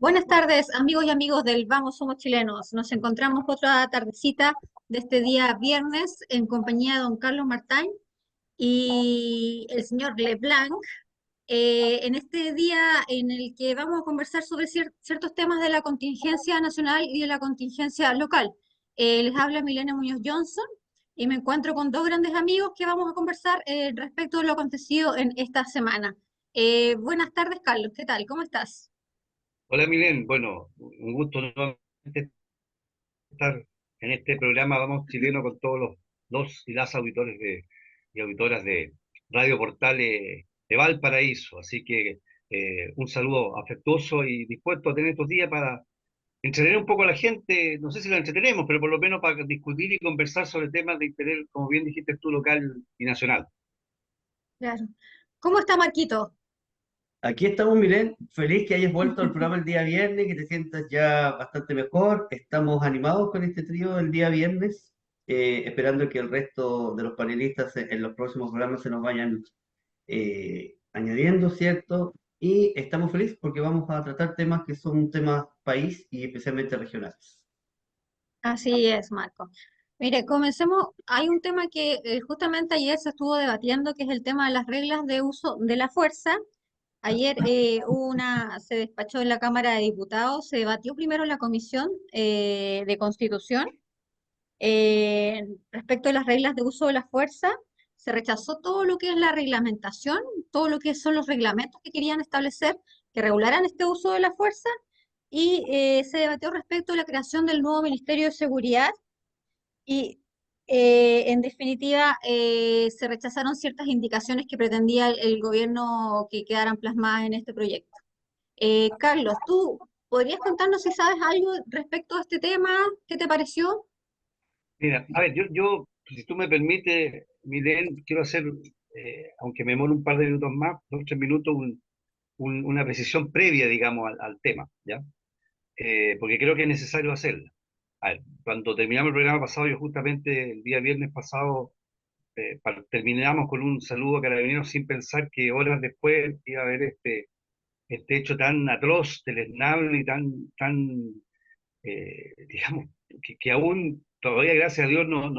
Buenas tardes, amigos y amigos del Vamos Somos Chilenos. Nos encontramos otra tardecita de este día viernes en compañía de don Carlos Martín y el señor Leblanc, en este día en el que vamos a conversar sobre ciertos temas de la contingencia nacional y de la contingencia local. Les habla Milena Muñoz Johnson y me encuentro con dos grandes amigos que vamos a conversar respecto de lo acontecido en esta semana. Buenas tardes, Carlos. ¿Qué tal? ¿Cómo estás? Hola Milen, bueno, un gusto nuevamente estar en este programa Vamos Chileno con todos los y las auditores y auditoras de Radio Portales de Valparaíso. Así que un saludo afectuoso y dispuesto a tener estos días para entretener un poco a la gente. No sé si la entretenemos, pero por lo menos para discutir y conversar sobre temas de interés, como bien dijiste tú, local y nacional. Claro. ¿Cómo está Marquito? Aquí estamos, Miren, feliz que hayas vuelto al programa el día viernes, que te sientas ya bastante mejor. Estamos animados con este trío del día viernes, esperando que el resto de los panelistas en los próximos programas se nos vayan añadiendo, ¿cierto? Y estamos felices porque vamos a tratar temas que son temas país y especialmente regionales. Así es, Marco. Mire, comencemos. Hay un tema que justamente ayer se estuvo debatiendo, que es el tema de las reglas de uso de la fuerza. Ayer se despachó en la Cámara de Diputados, se debatió primero en la Comisión de Constitución respecto a las reglas de uso de la fuerza. Se rechazó todo lo que es la reglamentación, todo lo que son los reglamentos que querían establecer, que regularan este uso de la fuerza y se debatió respecto a la creación del nuevo Ministerio de Seguridad y en definitiva se rechazaron ciertas indicaciones que pretendía el gobierno que quedaran plasmadas en este proyecto. Carlos, ¿tú podrías contarnos si sabes algo respecto a este tema? ¿Qué te pareció? Mira, a ver, yo, si tú me permites, Milen, quiero hacer, aunque me demore un par de minutos más, 2 o 3 minutos, una precisión previa, digamos, al tema, ¿ya? Porque creo que es necesario hacerla. A ver, cuando terminamos el programa pasado, yo justamente el día viernes pasado terminamos con un saludo a Carabineros sin pensar que horas después iba a haber este hecho tan atroz, deleznable y digamos, que aún todavía, gracias a Dios, no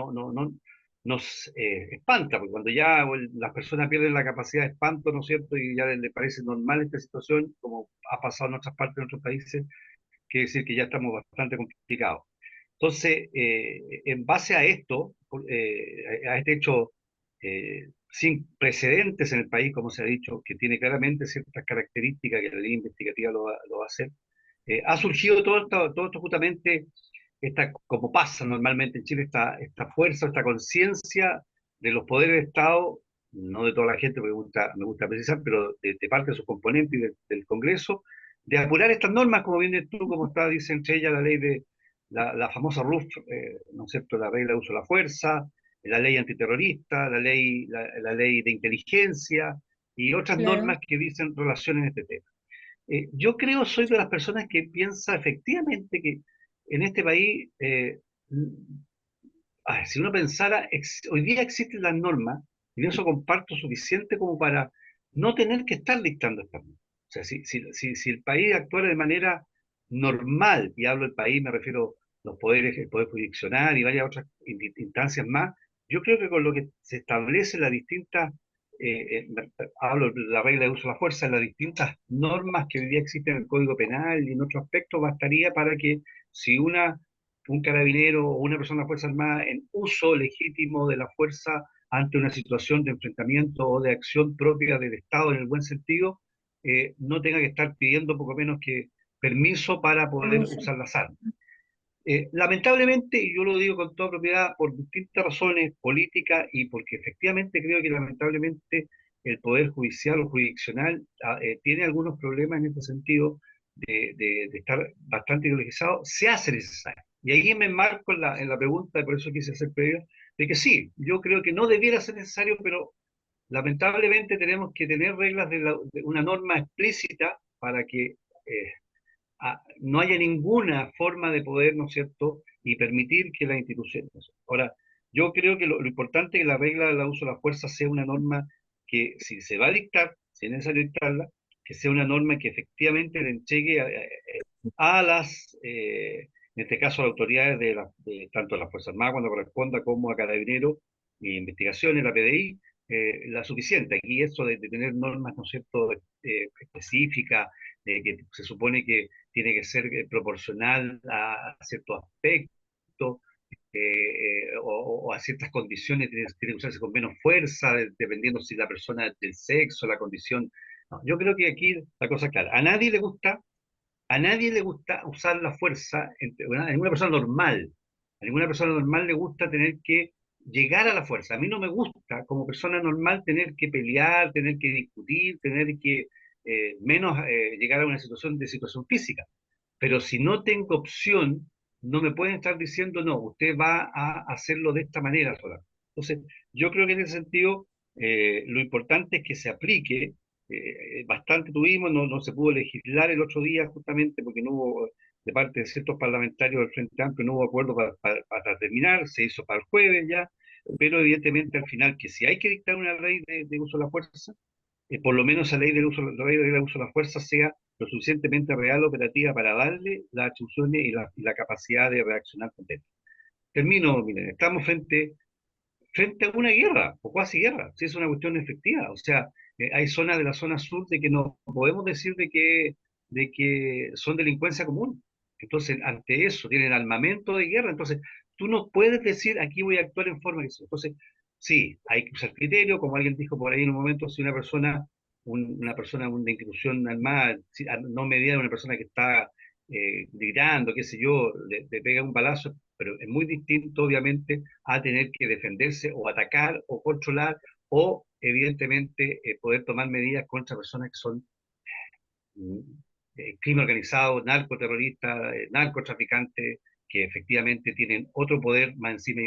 nos espanta, porque cuando ya las personas pierden la capacidad de espanto, ¿no es cierto? Y ya les parece normal esta situación, como ha pasado en otras partes de otros países, quiere decir que ya estamos bastante complicados. Entonces, en base a esto, a este hecho sin precedentes en el país, como se ha dicho, que tiene claramente ciertas características que la ley investigativa lo va a hacer, ha surgido todo esto justamente, como pasa normalmente en Chile, esta fuerza, esta conciencia de los poderes de Estado, no de toda la gente, porque me gusta precisar, pero de parte de sus componentes y del Congreso, de apurar estas normas, como bien tú, como está, dice entre ellas la ley de la famosa RUF, ¿no es cierto?, la regla de uso de la fuerza, la ley antiterrorista, la ley de inteligencia y otras Claro. normas que dicen relación en este tema. Yo creo, soy de las personas que piensa efectivamente que en este país, si uno pensara, hoy día existen las normas, y de eso comparto suficiente como para no tener que estar dictando estas normas. O sea, si el país actuara de manera normal, y hablo del país, me refiero a los poderes, el poder jurisdiccional y varias otras instancias más, yo creo que con lo que se establece las distintas, hablo de la regla de uso de la fuerza, las distintas normas que hoy día existen en el Código Penal y en otros aspectos, bastaría para que si un carabinero o una persona de la Fuerza Armada en uso legítimo de la fuerza ante una situación de enfrentamiento o de acción propia del Estado en el buen sentido, no tenga que estar pidiendo poco menos que permiso para poder Permiso. usar las armas. Lamentablemente, y yo lo digo con toda propiedad, por distintas razones políticas y porque efectivamente creo que lamentablemente el Poder Judicial o jurisdiccional tiene algunos problemas en este sentido de estar bastante ideologizado, se hace necesario. Y ahí me enmarco en la pregunta, y por eso quise hacer previo, de que sí, yo creo que no debiera ser necesario, pero lamentablemente tenemos que tener reglas de una norma explícita para que no haya ninguna forma de poder, ¿no es cierto?, y permitir que las instituciones. Ahora, yo creo que lo importante es que la regla del uso de la fuerza sea una norma que, si se va a dictar, si es necesario dictarla, que sea una norma que efectivamente le entregue a en este caso, a las autoridades tanto de las Fuerzas Armadas cuando corresponda, como a Carabineros y Investigaciones, la PDI, la suficiente. Aquí eso de tener normas, ¿no es cierto?, específicas, que se supone que tiene que ser proporcional a ciertos aspectos, o a ciertas condiciones, tiene que usarse con menos fuerza, dependiendo si la persona del sexo, la condición. No, yo creo que aquí la cosa es clara. A nadie le gusta usar la fuerza, a ninguna persona normal. A ninguna persona normal le gusta tener que llegar a la fuerza. A mí no me gusta, como persona normal, tener que pelear, tener que discutir, tener que menos llegar a una situación física. Pero si no tengo opción, no me pueden estar diciendo, no, usted va a hacerlo de esta manera sola. Entonces, yo creo que en ese sentido, lo importante es que se aplique. Bastante tuvimos, no se pudo legislar el otro día justamente porque no hubo, de parte de ciertos parlamentarios del Frente Amplio, no hubo acuerdo para terminar, se hizo para el jueves ya, pero evidentemente al final que si hay que dictar una ley de uso de la fuerza, por lo menos esa ley del uso de la fuerza sea lo suficientemente real, operativa, para darle las atribuciones y la capacidad de reaccionar con él. Termino, miren, estamos frente a una guerra, o casi guerra, si es una cuestión efectiva. O sea, hay zonas de la zona sur de que no podemos decir de que son delincuencia común. Entonces, ante eso, tienen armamento de guerra. Entonces, tú no puedes decir, aquí voy a actuar en forma que sea. Entonces, sí, hay que usar criterio, como alguien dijo por ahí en un momento, si una inclusión armada, no medida, una persona que está gritando, qué sé yo, le pega un balazo, pero es muy distinto, obviamente, a tener que defenderse o atacar o controlar o, evidentemente, poder tomar medidas contra personas que son mm, crimen organizado, narcoterroristas, narcotraficantes, que efectivamente tienen otro poder más encima y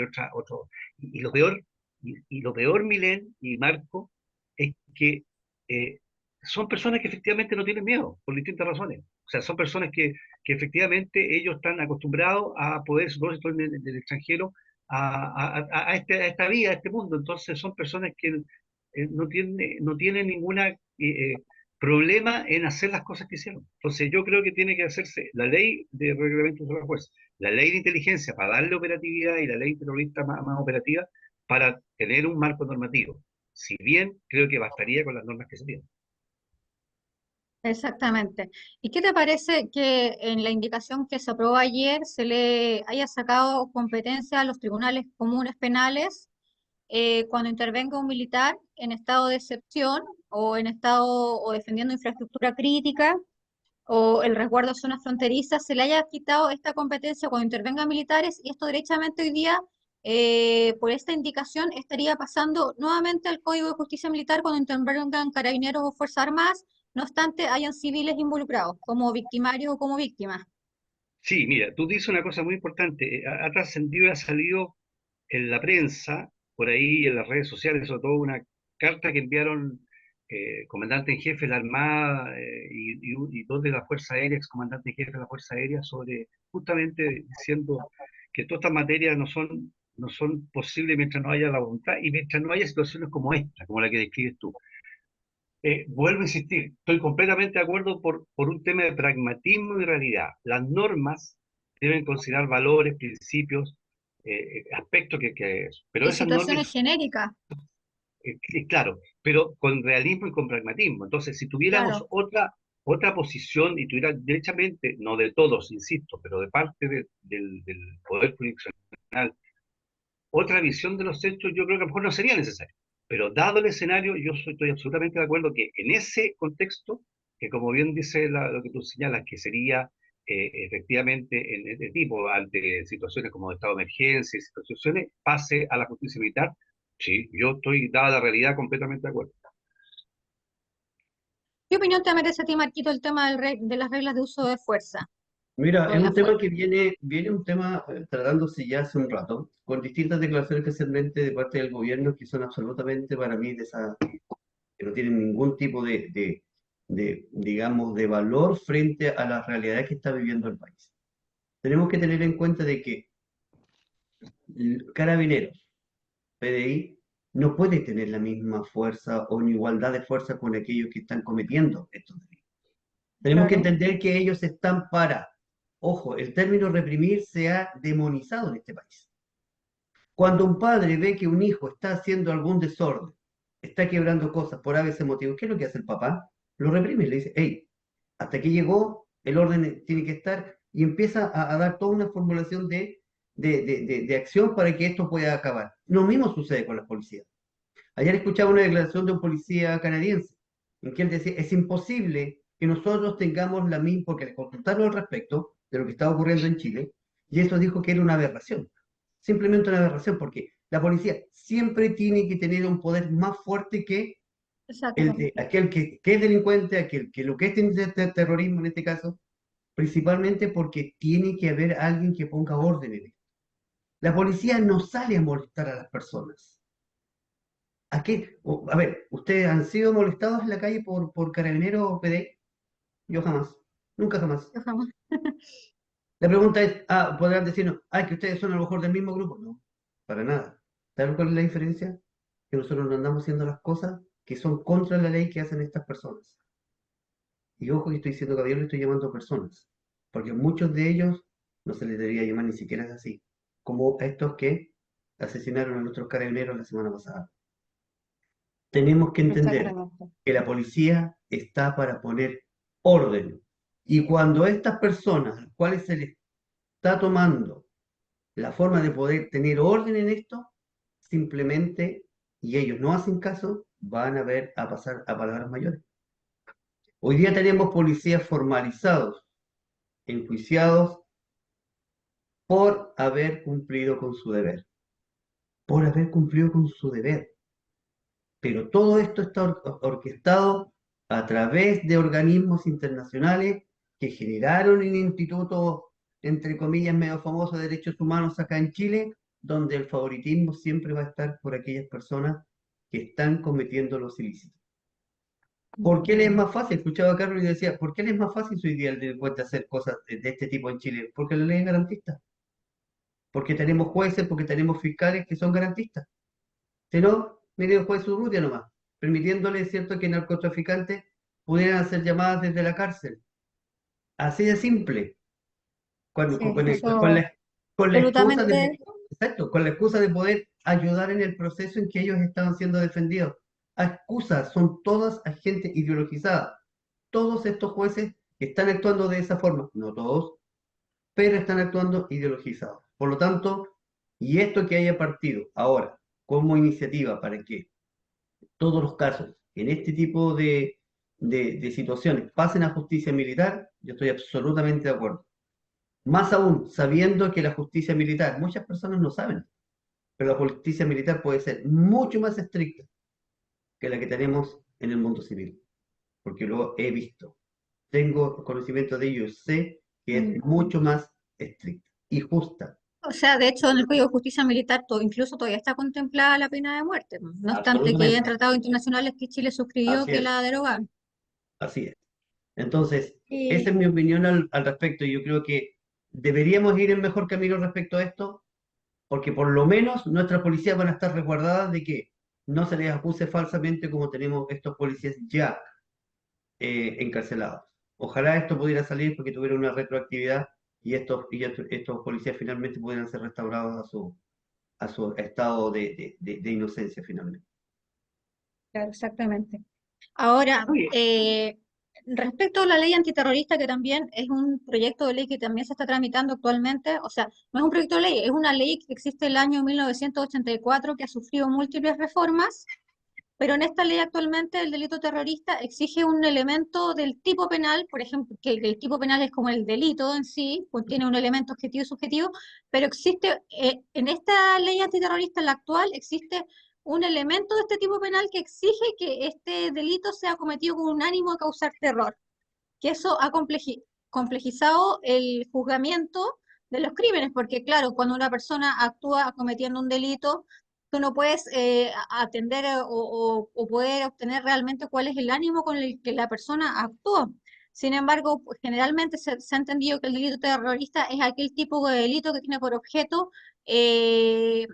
y lo peor, y lo peor, Milén y Marco, es que eh, son personas que efectivamente no tienen miedo, por distintas razones. O sea, son personas que efectivamente ellos están acostumbrados a poder, sobre todo en el extranjero, a esta vida, a este mundo. Entonces son personas que no tienen ninguna problema en hacer las cosas que hicieron. Entonces yo creo que tiene que hacerse la ley de reglamentos de la fuerza, la ley de inteligencia para darle operatividad y la ley terrorista más operativa para tener un marco normativo. Si bien creo que bastaría con las normas que se tienen. Exactamente. ¿Y qué te parece que en la indicación que se aprobó ayer se le haya sacado competencia a los tribunales comunes penales cuando intervenga un militar en estado de excepción o en estado o defendiendo infraestructura crítica o el resguardo de zonas fronterizas, se le haya quitado esta competencia cuando intervengan militares y esto derechamente hoy día, por esta indicación, estaría pasando nuevamente al Código de Justicia Militar cuando intervengan carabineros o Fuerzas Armadas, no obstante hayan civiles involucrados como victimarios o como víctimas? Sí, mira, tú dices una cosa muy importante. Ha trascendido y ha salido en la prensa, por ahí en las redes sociales, sobre todo una carta que enviaron comandante en jefe de la Armada y dos de la Fuerza Aérea, ex comandante en jefe de la Fuerza Aérea, sobre justamente diciendo que todas estas materias no son posibles mientras no haya la voluntad y mientras no haya situaciones como esta, como la que describes tú. Vuelvo a insistir, estoy completamente de acuerdo por un tema de pragmatismo y realidad. Las normas deben considerar valores, principios, aspectos pero Y esas situaciones normas, genéricas, claro, pero con realismo y con pragmatismo. Entonces, si tuviéramos claro. otra posición y tuviera derechamente, no de todos, insisto, pero de parte del Poder Jurisdiccional, otra visión de los hechos, yo creo que a lo mejor no sería necesario. Pero dado el escenario, estoy absolutamente de acuerdo que en ese contexto, que como bien dice lo que tú señalas, que sería efectivamente en este tipo, ante situaciones como estado de emergencia y situaciones, pase a la justicia militar, sí, yo estoy, dada la realidad, completamente de acuerdo. ¿Qué opinión te merece a ti, Marquito, el tema de las reglas de uso de fuerza Mira, o es de un la tema fuerza? que viene un tema tratándose ya hace un rato, con distintas declaraciones especialmente de parte del gobierno que son absolutamente para mí que no tienen ningún tipo digamos, de valor frente a la realidad que está viviendo el país. Tenemos que tener en cuenta de que Carabineros, PDI, no puede tener la misma fuerza o una igualdad de fuerza con aquellos que están cometiendo estos delitos. Tenemos que Claro. entender que ellos están para Ojo, el término reprimir se ha demonizado en este país. Cuando un padre ve que un hijo está haciendo algún desorden, está quebrando cosas por ABC motivo, ¿qué es lo que hace el papá? Lo reprime, le dice, hey, hasta aquí llegó, el orden tiene que estar, y empieza a dar toda una formulación de acción para que esto pueda acabar. Lo mismo sucede con las policías. Ayer escuchaba una declaración de un policía canadiense, en que él decía, es imposible que nosotros tengamos la misma, porque le consultaron al respecto de lo que estaba ocurriendo en Chile, y eso dijo que era una aberración, simplemente una aberración, porque la policía siempre tiene que tener un poder más fuerte que el Exacto. de aquel que es delincuente, aquel que lo que es terrorismo en este caso, principalmente porque tiene que haber alguien que ponga orden en esto. La policía no sale a molestar a las personas. A ver, ¿ustedes han sido molestados en la calle por carabineros o PD? Yo jamás, nunca jamás. Yo jamás. La pregunta es, podrán decirnos, que ustedes son a lo mejor del mismo grupo. No, para nada. ¿Saben cuál es la diferencia? Que nosotros no andamos haciendo las cosas que son contra la ley que hacen estas personas. Y ojo que estoy diciendo caballero, le estoy llamando personas, porque muchos de ellos no se les debería llamar ni siquiera así, como a estos que asesinaron a nuestros carabineros la semana pasada. Tenemos que entender Exactamente. que la policía está para poner orden. Y cuando estas personas, a las cuales se les está tomando la forma de poder tener orden en esto, simplemente, y ellos no hacen caso, van a ver a pasar a palabras mayores. Hoy día tenemos policías formalizados, enjuiciados por haber cumplido con su deber, por haber cumplido con su deber. Pero todo esto está orquestado a través de organismos internacionales que generaron un instituto, entre comillas, medio famoso de derechos humanos acá en Chile, donde el favoritismo siempre va a estar por aquellas personas que están cometiendo los ilícitos. ¿Por qué le es más fácil? Escuchaba a Carlos y decía, ¿por qué le es más fácil hoy día al delincuente hacer cosas de este tipo en Chile? Porque la ley es garantista, porque tenemos jueces, porque tenemos fiscales que son garantistas. Si no, mire el juez Urrutia nomás, permitiéndole, ¿cierto?, que narcotraficantes pudieran hacer llamadas desde la cárcel. Así de simple, con, con- Sí, con el- con eso la, con la excusa absolutamente. exacto, con la excusa de poder ayudar en el proceso en que ellos estaban siendo defendidos. Excusas, son todas a gente ideologizada. Todos estos jueces están actuando de esa forma, no todos, pero están actuando ideologizados. Por lo tanto, y esto que haya partido ahora como iniciativa para que todos los casos en este tipo de situaciones pasen a justicia militar, yo estoy absolutamente de acuerdo. Más aún, sabiendo que la justicia militar, muchas personas no saben, pero la justicia militar puede ser mucho más estricta que la que tenemos en el mundo civil, porque lo he visto. Tengo conocimiento de ello, sé que es mm, mucho más estricta y justa. O sea, de hecho, en el Código de Justicia Militar incluso todavía está contemplada la pena de muerte, no obstante que hayan Absolutamente. tratados internacionales que Chile suscribió Así que es, la derogaron. así es. Entonces, esa Y es mi opinión al respecto. Yo creo que deberíamos ir en mejor camino respecto a esto, porque por lo menos nuestras policías van a estar resguardadas de que no se les acuse falsamente como tenemos estos policías ya encarcelados. Ojalá esto pudiera salir porque tuviera una retroactividad y estos policías finalmente pudieran ser restaurados a su estado de inocencia finalmente. claro, exactamente. Ahora, Oye, respecto a la ley antiterrorista, que también es un proyecto de ley que también se está tramitando actualmente, o sea, no es un proyecto de ley, es una ley que existe el año 1984 que ha sufrido múltiples reformas, pero en esta ley actualmente el delito terrorista exige un elemento del tipo penal, por ejemplo, que el tipo penal es como el delito en sí, pues tiene un elemento objetivo y subjetivo, pero existe, en esta ley antiterrorista, la actual, existe un elemento de este tipo penal que exige que este delito sea cometido con un ánimo de causar terror, que eso ha complejizado el juzgamiento de los crímenes, porque claro, cuando una persona actúa cometiendo un delito, tú no puedes atender o poder obtener realmente cuál es el ánimo con el que la persona actuó. Sin embargo, pues, generalmente se ha entendido que el delito terrorista es aquel tipo de delito que tiene por objeto eh,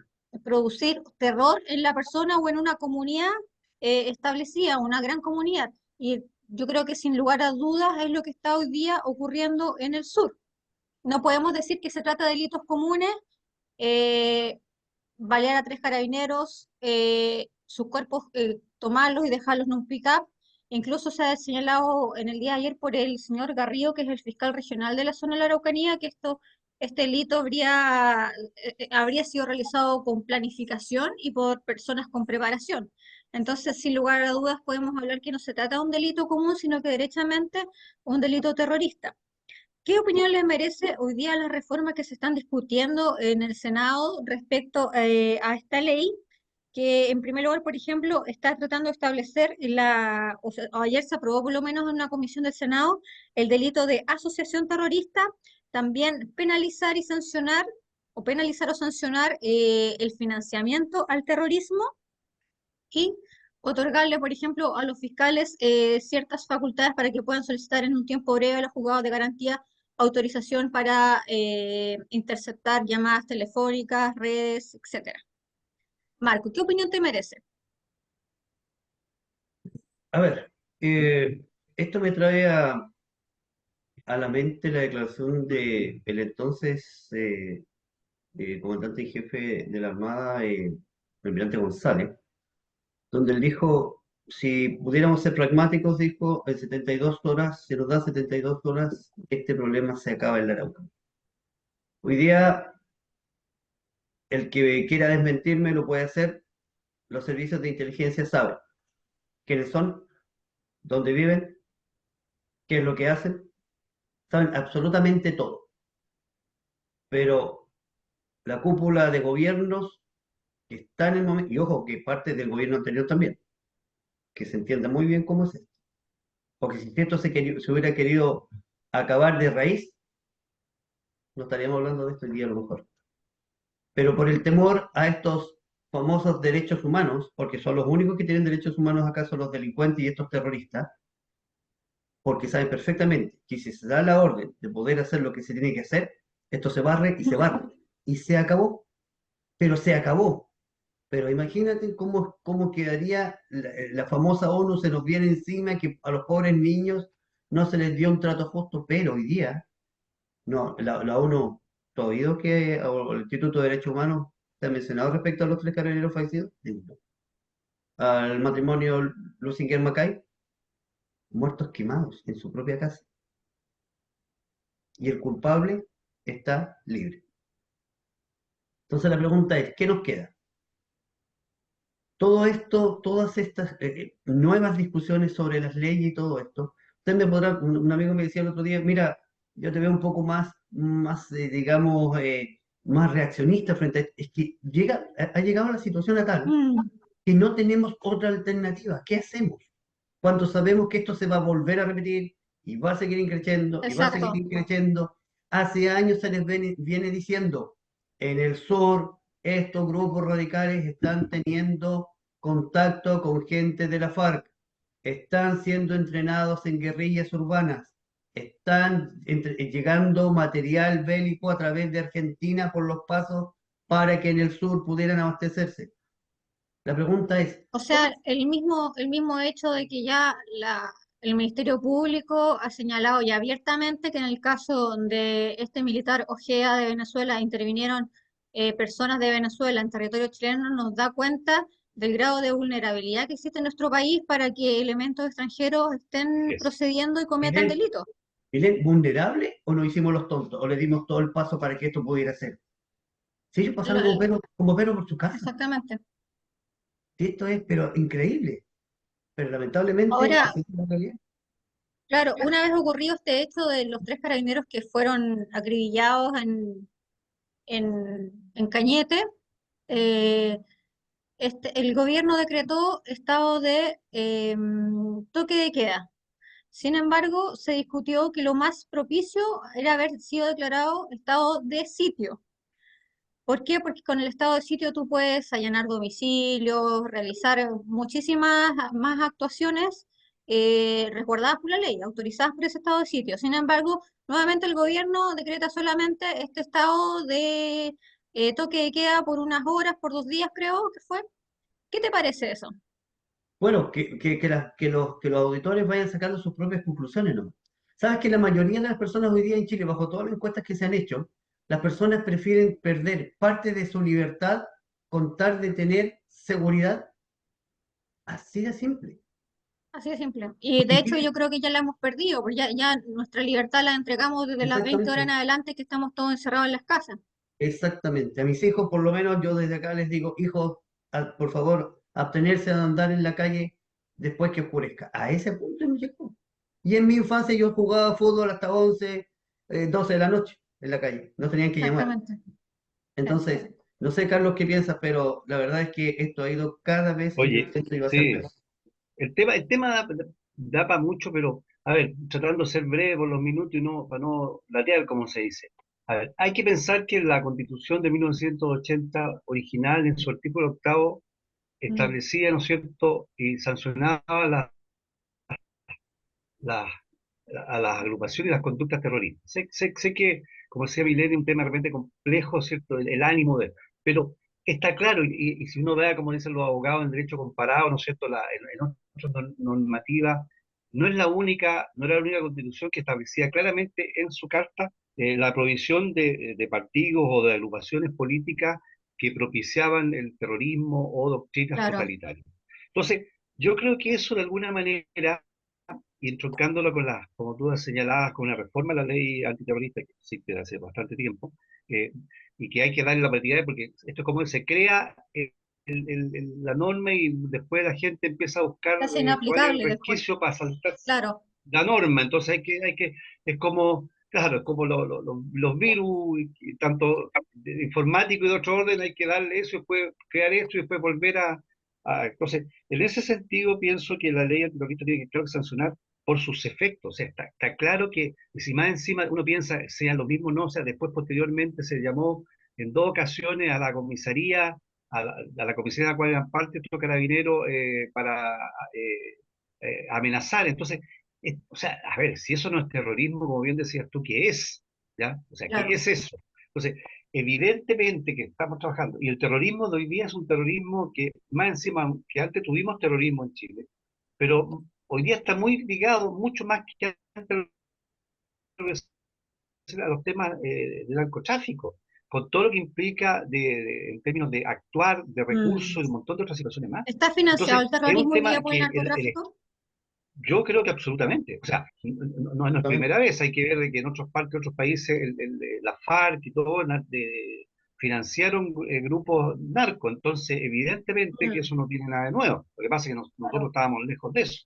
producir terror en la persona o en una comunidad establecida, una gran comunidad. Y yo creo que sin lugar a dudas es lo que está hoy día ocurriendo en el sur. no podemos decir que se trata de delitos comunes, eh, balear a 3 carabineros, sus cuerpos, tomarlos y dejarlos en un pick-up. Incluso se ha señalado en el día de ayer por el señor Garrido, que es el fiscal regional de la zona de la Araucanía, que este delito habría sido realizado con planificación y por personas con preparación. Entonces, sin lugar a dudas, podemos hablar que no se trata de un delito común, sino que derechamente un delito terrorista. ¿Qué opinión les merece hoy día la reforma que se están discutiendo en el Senado respecto a esta ley? Que en primer lugar, por ejemplo, está tratando de establecer o sea, ayer se aprobó por lo menos en una comisión del Senado el delito de asociación terrorista, también penalizar y sancionar, o penalizar o sancionar el financiamiento al terrorismo y otorgarle, por ejemplo, a los fiscales ciertas facultades para que puedan solicitar en un tiempo breve a los juzgados de garantía autorización para interceptar llamadas telefónicas, redes, etcétera. Marco, ¿qué opinión te merece? A ver, esto me trae a la mente la declaración de el entonces comandante en jefe de la Armada, el almirante González, donde él dijo, si pudiéramos ser pragmáticos, dijo, en 72 horas, si nos dan 72 horas, este problema se acaba en la Araucanía. Hoy día, el que quiera desmentirme lo puede hacer, los servicios de inteligencia saben quiénes son, dónde viven, qué es lo que hacen, saben absolutamente todo. Pero la cúpula de gobiernos que está en el momento, y ojo, que parte del gobierno anterior también, que se entienda muy bien cómo es esto. Porque si esto se hubiera querido acabar de raíz, no estaríamos hablando de esto el día a lo mejor. Pero por el temor a estos famosos derechos humanos, porque son los únicos que tienen derechos humanos acá, son los delincuentes y estos terroristas, porque saben perfectamente que si se da la orden de poder hacer lo que se tiene que hacer, esto se barre y se barre. Y se acabó, pero se acabó. Pero imagínate cómo quedaría la famosa ONU, se nos viene encima que a los pobres niños no se les dio un trato justo, pero hoy día, no, la ONU, ¿tú has oído que o el Instituto de Derechos Humanos se ha mencionado respecto a los 3 carabineros fallecidos? No. Al matrimonio Lusinger-Mackay, muertos quemados en su propia casa. Y el culpable está libre. Entonces la pregunta es, ¿qué nos queda? Todo esto, todas estas nuevas discusiones sobre las leyes y todo esto, usted me podrá, un amigo me decía el otro día, mira, yo te veo un poco más digamos, más reaccionista frente a esto. Es que ha llegado la situación a tal Mm, que no tenemos otra alternativa. ¿Qué hacemos? Cuando sabemos que esto se va a volver a repetir y va a seguir creciendo y va a exacto. seguir creciendo. Hace años se les viene diciendo, en el sur, estos grupos radicales están teniendo contacto con gente de la FARC, están siendo entrenados en guerrillas urbanas, están llegando material bélico a través de Argentina por los pasos para que en el sur pudieran abastecerse. La pregunta es, O sea, el mismo hecho de que ya el Ministerio Público ha señalado ya abiertamente que en el caso de este militar Ojea de Venezuela intervinieron personas de Venezuela en territorio chileno, nos da cuenta del grado de vulnerabilidad que existe en nuestro país para que elementos extranjeros estén Es, procediendo y cometan ¿Milen, delitos. Milen, vulnerable o nos hicimos los tontos o le dimos todo el paso para que esto pudiera ser? Si ellos pasaron Lo- como perros por su casa. Exactamente. Si esto es, pero increíble. Pero lamentablemente, Ahora, así es la realidad. claro, una vez ocurrido este hecho de los 3 carabineros que fueron acribillados en Cañete, eh, el gobierno decretó estado de toque de queda. Sin embargo, se discutió que lo más propicio era haber sido declarado estado de sitio. ¿Por qué? Porque con el estado de sitio tú puedes allanar domicilios, realizar muchísimas más actuaciones resguardadas por la ley, autorizadas por ese estado de sitio. Sin embargo, nuevamente el gobierno decreta solamente este estado de toque de queda por unas horas, por 2 días creo que fue. ¿Qué te parece eso? Bueno, que los auditores vayan sacando sus propias conclusiones, ¿no? ¿Sabes que la mayoría de las personas hoy día en Chile, bajo todas las encuestas que se han hecho, las personas prefieren perder parte de su libertad con tal de tener seguridad? Así de simple. Así de simple. Y de Porque hecho yo creo que ya la hemos perdido, porque ya nuestra libertad la entregamos desde las 20 horas en exactamente, adelante que estamos todos encerrados en las casas. exactamente. A mis hijos, por lo menos, yo desde acá les digo, hijos, por favor, abstenerse de andar en la calle después que oscurezca. A ese punto me llegó. Y en mi infancia yo jugaba fútbol hasta 11 12 de la noche en la calle. No tenían que llamar. Exactamente. Sí. Entonces, no sé, Carlos, qué piensas, pero la verdad es que esto ha ido cada vez y yo Oye, siento que va a ser sí, peor. el tema da para mucho, pero a ver, tratando de ser breve por los minutos y no, para no latear, como se dice. A ver, hay que pensar que la Constitución de 1980 original, en su artículo octavo, Mm, establecía, ¿no es cierto?, y sancionaba las- a las agrupaciones y las conductas terroristas. Sé que, como decía Milena, es un tema realmente complejo, ¿cierto?, el ánimo de... Pero está claro, y si uno vea, como dicen los abogados en derecho comparado, ¿no es cierto?, en otras normativas, no era la única constitución que establecía claramente en su carta la prohibición de partidos o de agrupaciones políticas que propiciaban el terrorismo o doctrinas claro, totalitarias. Entonces, yo creo que eso de alguna manera y entroncándolo con las, como tú has señalado, con una reforma a la ley antiterrorista que existe desde hace bastante tiempo, eh, y que hay que darle la prioridad porque esto es como se crea la norma y después la gente empieza a buscar casi cuál es el inaplicable después. resquicio para saltarse Claro, la norma, entonces es como, claro, es como los virus, y tanto de informático y de otro orden, hay que darle eso y después crear esto y después volver entonces, en ese sentido pienso que la ley antiterrorista tiene que, claro, que sancionar por sus efectos, o sea, está claro que si más encima uno piensa, sean lo mismo, no, o sea, después posteriormente se llamó en dos ocasiones a la comisaría, a la comisaría de la cual eran parte estos carabineros para amenazar. Entonces, o sea, a ver, si eso no es terrorismo, como bien decías tú, ¿qué es? ¿Ya? O sea, ¿qué claro. es eso? Entonces, evidentemente que estamos trabajando, y el terrorismo de hoy día es un terrorismo que, más encima, que antes tuvimos terrorismo en Chile, pero hoy día está muy ligado, mucho más que antes, a los temas de narcotráfico, con todo lo que implica en términos de actuar, de recursos y Mm. un montón de otras situaciones más. ¿Está financiado Entonces, el es un terrorismo hoy día tema por el que narcotráfico? yo creo que absolutamente. O sea, no es Exactamente. primera vez. Hay que ver de que en otras partes, otros países, la FARC y todo financiaron grupos narcos. Entonces, evidentemente que Mm, eso no tiene nada de nuevo. Lo que pasa es que nosotros claro, estábamos lejos de eso.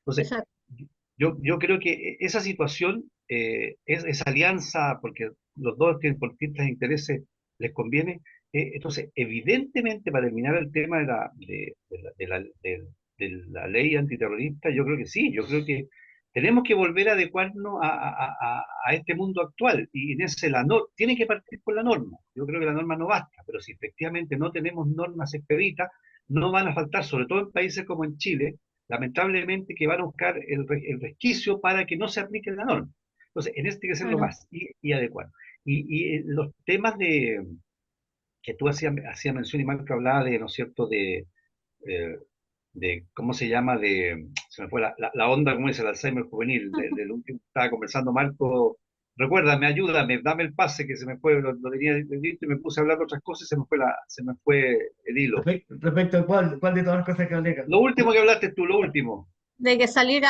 Entonces, exacto, yo creo que esa situación, esa alianza, porque los dos tienen por distintos intereses, les conviene. Entonces, evidentemente, para terminar el tema de la ley antiterrorista, yo creo que sí, yo creo que tenemos que volver a adecuarnos a este mundo actual. Y en ese tiene que partir por la norma. Yo creo que la norma no basta, pero si efectivamente no tenemos normas expeditas, no van a faltar, sobre todo en países como en Chile, lamentablemente que van a buscar el resquicio para que no se aplique la norma. Entonces, en este tiene que ser lo claro. más y adecuado. Y los temas que tú hacías mención y Marco hablaba de, ¿no es cierto?, eh, ¿cómo se llama? Se me fue la onda, ¿cómo es el Alzheimer juvenil? Del último que estaba conversando Marco. Recuérdame, ayúdame, dame el pase que se me fue, lo tenía listo y me puse a hablar de otras cosas y se me fue el hilo. Respecto a cuál de todas las cosas que hablé, Lo Carlos. último que hablaste tú, lo último. De que salir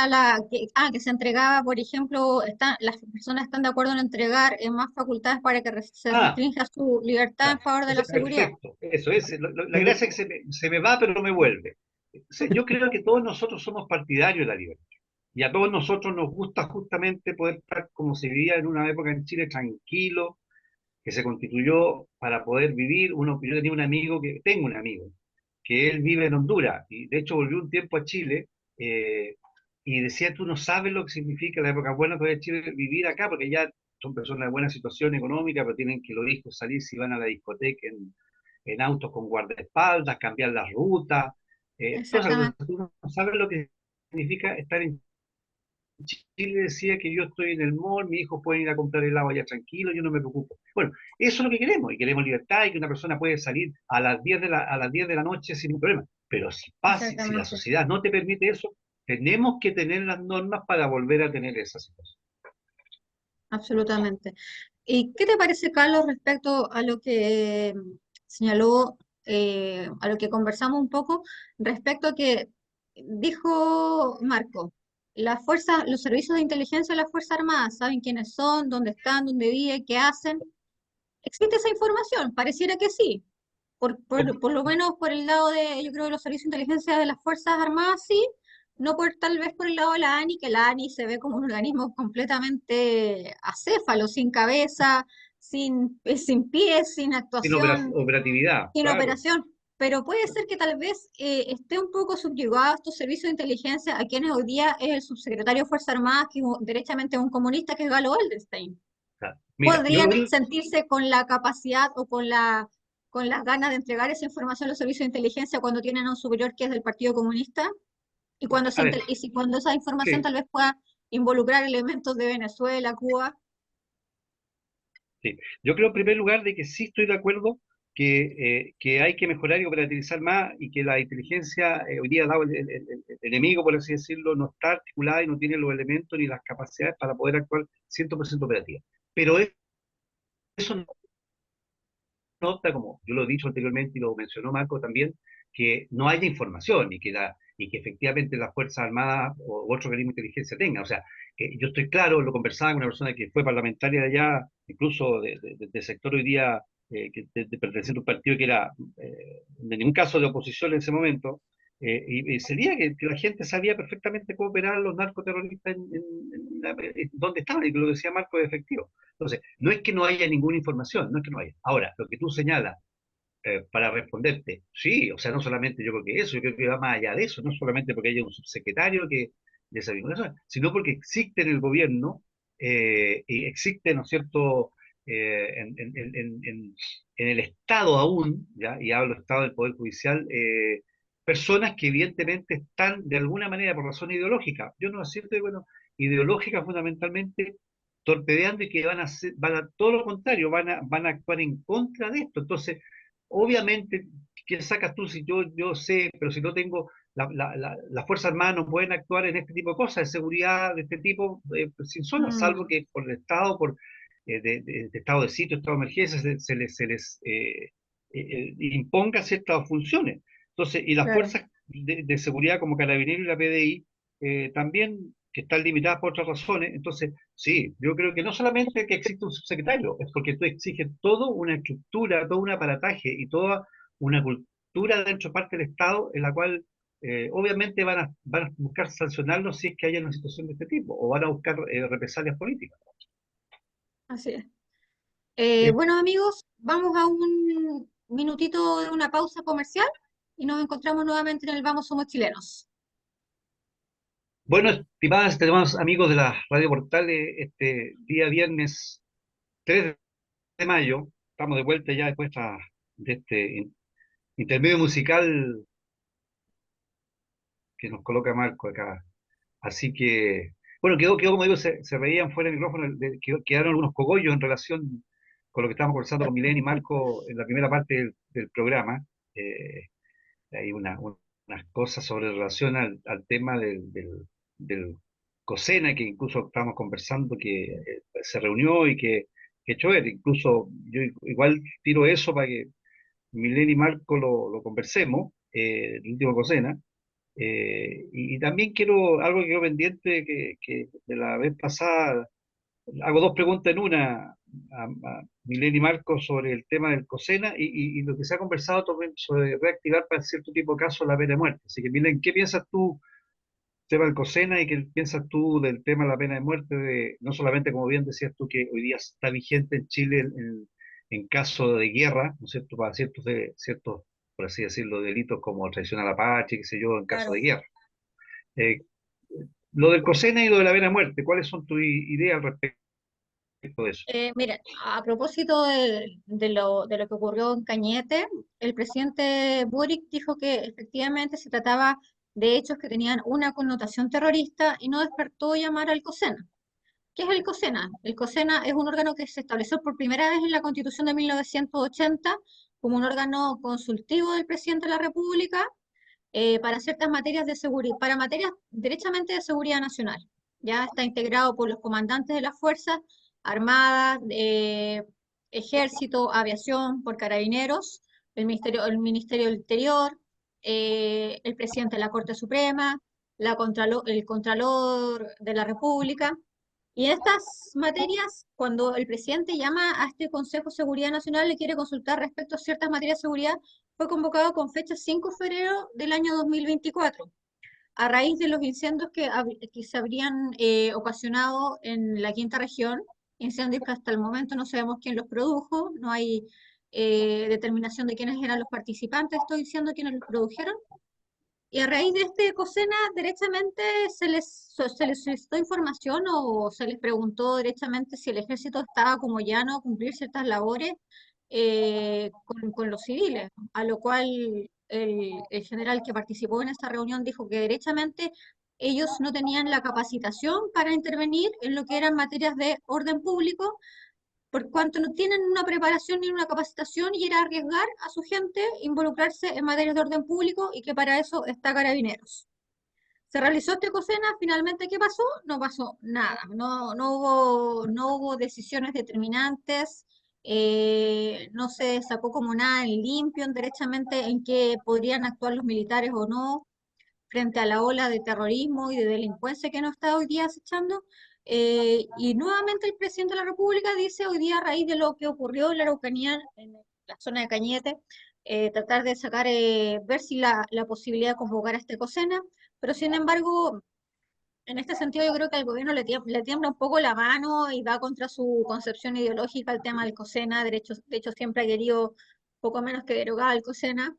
que se entregaba, por ejemplo, las personas están de acuerdo en entregar más facultades para que se Ah, restrinja su libertad en ya, favor de la seguridad. perfecto, eso es. La Pero, gracia es que se me va, pero no me vuelve. O sea, yo creo que todos nosotros somos partidarios de la libertad. Y a todos nosotros nos gusta justamente poder estar como se vivía en una época en Chile, tranquilo, que se constituyó para poder vivir. Yo tenía un amigo tengo un amigo, que él vive en Honduras, y de hecho volvió un tiempo a Chile, eh, y decía, tú no sabes lo que significa la época buena todavía de Chile vivir acá, porque ya son personas de buena situación económica, pero tienen que los hijos salir si van a la discoteca en autos con guardaespaldas, cambiar las rutas, todas esas cosas. Exactamente, Tú no sabes lo que significa estar en Chile. Decía que yo estoy en el mall, mis hijos pueden ir a comprar helado allá tranquilo, yo no me preocupo. Bueno, eso es lo que queremos, y queremos libertad y que una persona puede salir a las 10 de la noche sin un problema. Pero si la exactamente. sociedad no te permite eso, tenemos que tener las normas para volver a tener esa situación. absolutamente. ¿Y qué te parece, Carlos, respecto a lo que señaló, a lo que conversamos un poco, respecto a que dijo Marco, las fuerzas, los servicios de inteligencia de las Fuerzas Armadas saben quiénes son, dónde están, dónde viven, qué hacen? ¿Existe esa información? Pareciera que sí. Por lo menos por el lado de, yo creo, de los servicios de inteligencia de las Fuerzas Armadas, sí, no por tal vez por el lado de la ANI, que la ANI se ve como un organismo completamente acéfalo, sin cabeza, sin pies, sin Sin actuación, operatividad, sin claro. operación. Pero puede ser que tal vez esté un poco subyugado a estos servicios de inteligencia a quienes hoy día es el subsecretario de Fuerzas Armadas, que es derechamente un comunista, que es Galo Eldenstein. Mira, yo lo Podrían único, sentirse con la capacidad o con las ganas de entregar esa información a los servicios de inteligencia cuando tienen a un superior que es del Partido Comunista y cuando, a ver, y si, cuando esa información sí, tal vez pueda involucrar elementos de Venezuela, Cuba. sí. Yo creo en primer lugar de que sí estoy de acuerdo que hay que mejorar y operativizar más y que la inteligencia hoy día, dado el enemigo, por así decirlo, no está articulada y no tiene los elementos ni las capacidades para poder actuar 100% operativa. Pero eso nota, como yo lo he dicho anteriormente y lo mencionó Marco también, que no haya información y que efectivamente las Fuerzas Armadas o otro organismo de inteligencia tenga. O sea, yo estoy claro, lo conversaba con una persona que fue parlamentaria de allá, incluso de sector hoy día, perteneciente a un partido que era en ningún caso de oposición en ese momento, y sería que la gente sabía perfectamente cómo operar los narcoterroristas dónde estaban, y que lo decía Marco de efectivo. Entonces, no es que no haya ninguna información, no es que no haya. Ahora, lo que tú señalas para responderte, sí, o sea, no solamente yo creo que eso, yo creo que va más allá de eso, no solamente porque haya un subsecretario que de esa vinculación, sino porque existe en el gobierno y existe, ¿no es cierto?, en el Estado aún, ¿ya? Y hablo del Estado del Poder Judicial, personas que evidentemente están de alguna manera por razón ideológica, yo no siento, bueno, ideológica fundamentalmente, torpedeando y que van a todo lo contrario, van a actuar en contra de esto. Entonces, obviamente, ¿qué sacas tú si yo sé, pero si no tengo, las Fuerzas Armadas no pueden actuar en este tipo de cosas, de seguridad de este tipo, sin sola, salvo Mm, que por el Estado, por de estado de sitio, estado de emergencia, se les imponga ciertas funciones. Entonces, y las claro. fuerzas de seguridad como Carabineros y la PDI también, que están limitadas por otras razones. Entonces, sí, yo creo que no solamente que existe un subsecretario, es porque tú exiges toda una estructura, todo un aparataje y toda una cultura dentro de parte del Estado en la cual obviamente van a buscar sancionarlos si es que haya una situación de este tipo, o van a buscar represalias políticas. Así es. Eh, Bueno, amigos, vamos a un minutito de una pausa comercial y nos encontramos nuevamente en el Vamos Somos Chilenos. bueno, estimados amigos de la Radio Portales, este día viernes 3 de mayo, estamos de vuelta ya después de este intermedio musical que nos coloca Marco acá. Así que, bueno, quedó como digo, se reían fuera del micrófono, quedaron algunos cogollos en relación con lo que estábamos conversando con Milena y Marco en la primera parte del programa. Eh, Hay unas cosas sobre relación al tema del COSENA, que incluso estábamos conversando, que se reunió y que echó ver. Incluso yo igual tiro eso para que Milena y Marco lo conversemos, el último COSENA. Y también quiero, algo que quedó pendiente, que de la vez pasada, hago dos preguntas en una a Milena y Marco sobre el tema del COSENA y lo que se ha conversado también sobre reactivar para cierto tipo de casos la pena de muerte. Así que, Milena, ¿qué piensas tú tema del COSENA y qué piensas tú del tema de la pena de muerte, no solamente, como bien decías tú, que hoy día está vigente en Chile en caso de guerra, ¿no es cierto?, para ciertos, por así decirlo, delitos como traición a la patria, qué sé yo, en caso Claro. de guerra. Eh, lo del COSENA y lo de la pena de muerte, ¿cuáles son tus ideas al respecto de eso? Mira, a propósito de lo que ocurrió en Cañete, el presidente Boric dijo que efectivamente se trataba de hechos que tenían una connotación terrorista y no despertó llamar al COSENA. ¿Qué es el COSENA? El COSENA es un órgano que se estableció por primera vez en la Constitución de 1980 como un órgano consultivo del presidente de la República para ciertas materias de seguridad, para materias derechamente de seguridad nacional. Ya está integrado por los comandantes de las fuerzas Armada, Ejército, Aviación, por Carabineros, el Ministerio del Interior, el presidente de la Corte Suprema, el Contralor de la República. Y en estas materias, cuando el presidente llama a este Consejo de Seguridad Nacional, le quiere consultar respecto a ciertas materias de seguridad, fue convocado con fecha 5 de febrero del año 2024 a raíz de los incendios que se habrían ocasionado en la quinta región, incendios que hasta el momento no sabemos quién los produjo, no hay determinación de quiénes eran los participantes, estoy diciendo quiénes los produjeron. Y a raíz de este COSENA, derechamente se les solicitó información o se les preguntó derechamente si el ejército estaba como llano a cumplir ciertas labores con los civiles, a lo cual el general que participó en esta reunión dijo que derechamente ellos no tenían la capacitación para intervenir en lo que eran materias de orden público, por cuanto no tienen una preparación ni una capacitación y era arriesgar a su gente involucrarse en materias de orden público y que para eso está Carabineros. Se realizó este COSENA, finalmente, ¿qué pasó? No pasó nada, no hubo decisiones determinantes, no se sacó como nada en limpio, derechamente en qué podrían actuar los militares o no, frente a la ola de terrorismo y de delincuencia que nos está hoy día acechando. Y nuevamente el presidente de la República dice hoy día, a raíz de lo que ocurrió en la Araucanía, en la zona de Cañete, tratar de sacar, ver si la posibilidad de convocar a este COSENA, pero sin embargo, en este sentido yo creo que al gobierno le tiembla un poco la mano y va contra su concepción ideológica el tema del COSENA, de hecho siempre ha querido poco menos que derogar el COSENA,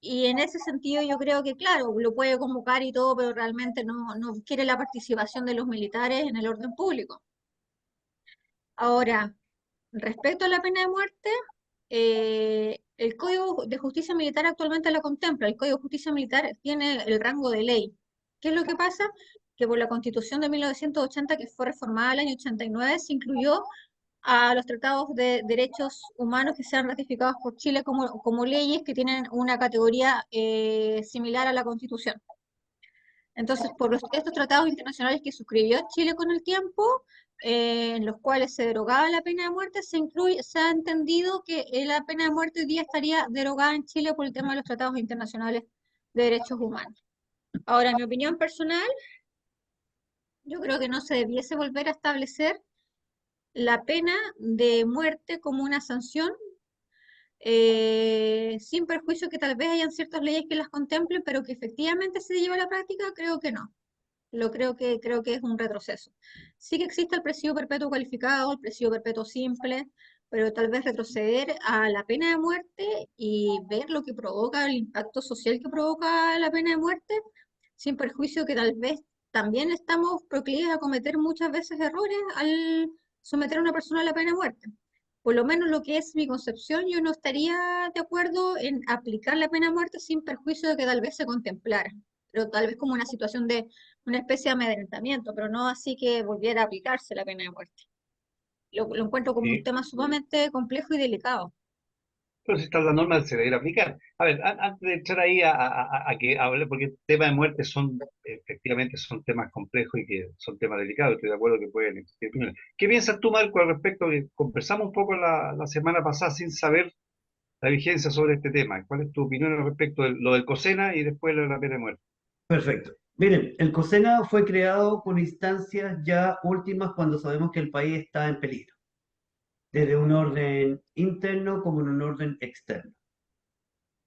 y en ese sentido yo creo que, claro, lo puede convocar y todo, pero realmente no quiere la participación de los militares en el orden público. Ahora, respecto a la pena de muerte, el Código de Justicia Militar actualmente la contempla. El Código de Justicia Militar tiene el rango de ley. ¿Qué es lo que pasa? Que por la Constitución de 1980, que fue reformada el año 89, se incluyó a los tratados de derechos humanos que sean ratificados por Chile como leyes que tienen una categoría similar a la Constitución. Entonces, estos tratados internacionales que suscribió Chile con el tiempo, en los cuales se derogaba la pena de muerte, se ha entendido que la pena de muerte hoy día estaría derogada en Chile por el tema de los tratados internacionales de derechos humanos. Ahora, en mi opinión personal, yo creo que no se debiese volver a establecer la pena de muerte como una sanción, sin perjuicio que tal vez hayan ciertas leyes que las contemplen, pero que efectivamente se lleva a la práctica, creo que no. Creo que es un retroceso. Sí que existe el presidio perpetuo cualificado, el presidio perpetuo simple, pero tal vez retroceder a la pena de muerte y ver lo que provoca, el impacto social que provoca la pena de muerte, sin perjuicio que tal vez también estamos proclives a cometer muchas veces errores al someter a una persona a la pena de muerte. Por lo menos lo que es mi concepción, yo no estaría de acuerdo en aplicar la pena de muerte sin perjuicio de que tal vez se contemplara, pero tal vez como una situación de una especie de amedrentamiento, pero no así que volviera a aplicarse la pena de muerte. Lo encuentro como un Sí. tema sumamente complejo y delicado. Pero si está la norma, se debería aplicar. A ver, antes de entrar ahí a que hable, porque el tema de muerte efectivamente son temas complejos y que son temas delicados, estoy de acuerdo que pueden existir opiniones. ¿Qué piensas tú, Marco, al respecto? Que conversamos un poco la semana pasada sin saber la vigencia sobre este tema. ¿Cuál es tu opinión al respecto de lo del COSENA y después lo de la pena de muerte? Perfecto. Miren, el COSENA fue creado con instancias ya últimas cuando sabemos que el país está en peligro, desde un orden interno como en un orden externo.